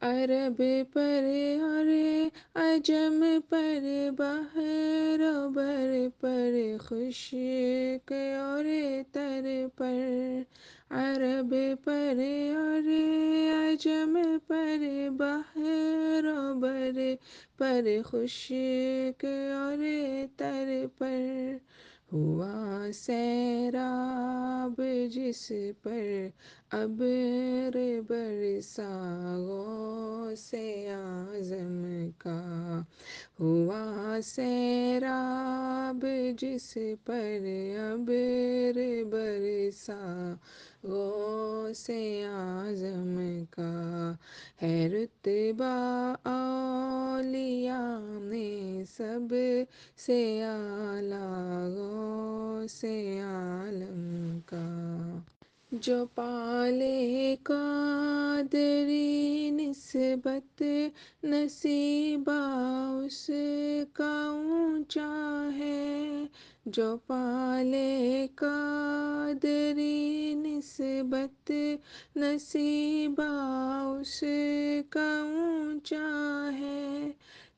عرب پر اور عجم پر، بحر و بر پر، خشک اور تر پر، عرب پر اور عجم پر، بحر و بر پر، خشک اور تر پر، ہوا سیراب جس پر ابر برسا غوث اعظم کا، ہوا سیراب جس پر ابر برسا غوث اعظم کا، ہے رتبہ اولیاء میں سب سے اعلیٰ غوث عالم کا، جو پالے قادری نسبت نصیبہ اس کا اونچا ہے، جو پالے قادری نسبت نصیبہ اس کا اونچا ہے،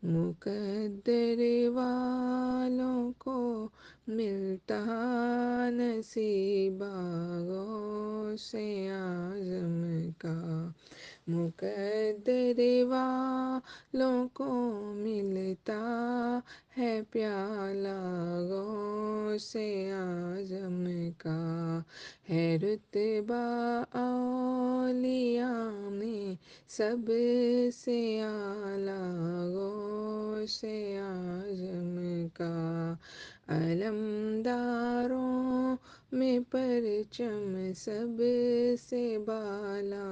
مقدر والوں کو ملتا نصیبہ غوث اعظم کا، مقدر والوں کو ملتا ہے پیالہ غوث اعظم کا، ہے رتبہ اولیاء میں سب سے اعلیٰ غوث اعظم کا، علمداروں میں پرچم سب سے بالا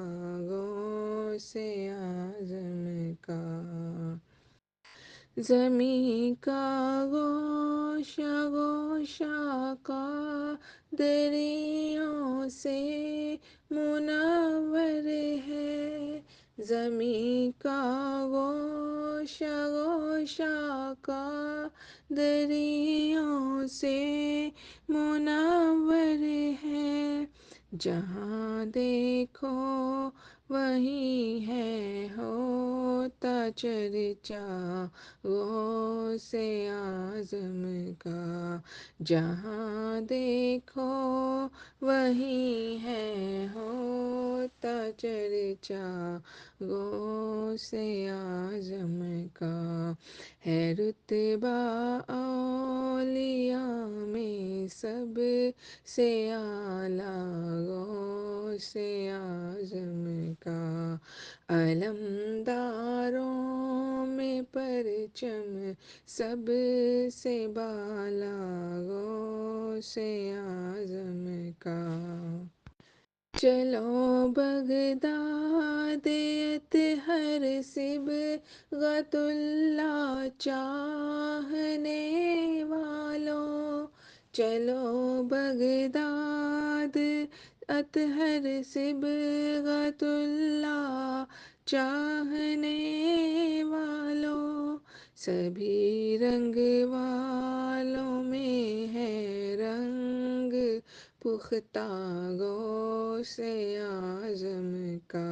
غوث اعظم کا، زمیں کا گوشہ گوشہ قادریوں سے منور ہے، زمیں کا گوشہ گوشہ قادریوں سے منور ہے، جہاں دیکھو وہیں ہے ہوتا چرچا غوث اعظم کا، جہاں دیکھو وہیں ہے ہوتا چرچا غوث اعظم کا، ہے رتبہ اولیاء میں سب سے اعلیٰ غوث اعظم کا، علمداروں میں پرچم سب سے بالا غوث اعظم کا، چلو بغداد اطہر صبغۃ اللہ چاہنے والوں، چلو بغداد اطہر صبغۃ اللہ چاہنے والوں، سبھی رنگ والوں میں ہے رنگ پختہ غوث اعظم کا،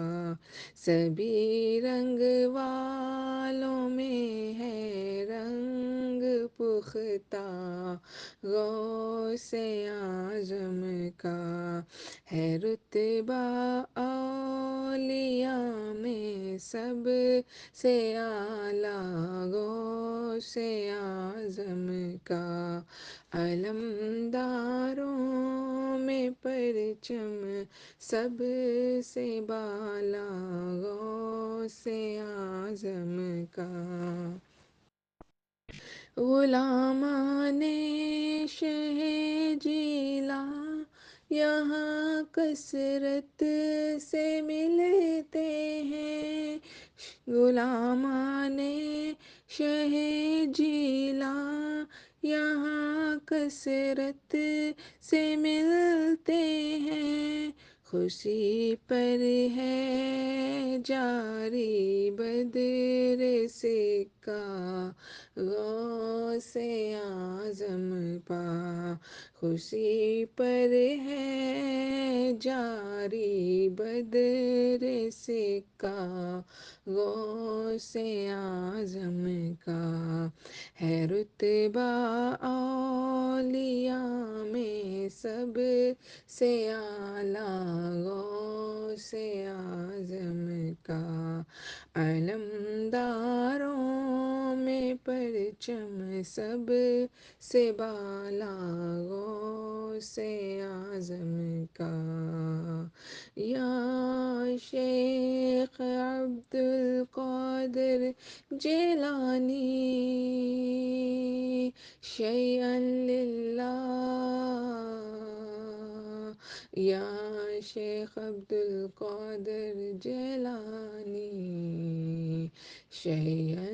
سبھی رنگ والوں میں ہے رنگ پختہ غوث اعظم کا، ہے رتبہ اولیاء میں سب سے اعلیٰ غوث اعظم کا، علمداروں میں پرچم سب سے بالا غوث اعظم کا، غلامان شہ جیلاں یہاں کثرت سے ملتے ہیں، غلامان شہ جیلاں یہاں کثرت سے ملتے ہیں، خوشی پر ہے جاری بدر سکہ غوث اعظم پا، خوشی پر ہے جاری بدر سکہ غوث اعظم کا، ہے رتبہ اولیاء میں سب سے اعلیٰ غوث اعظم کا، علمداروں میں پرچم سب سے بالا غوث اعظم کا، یا شیخ عبد القادر جیلانی شیئا للہ، یا شیخ عبد القادر جیلانی شیئا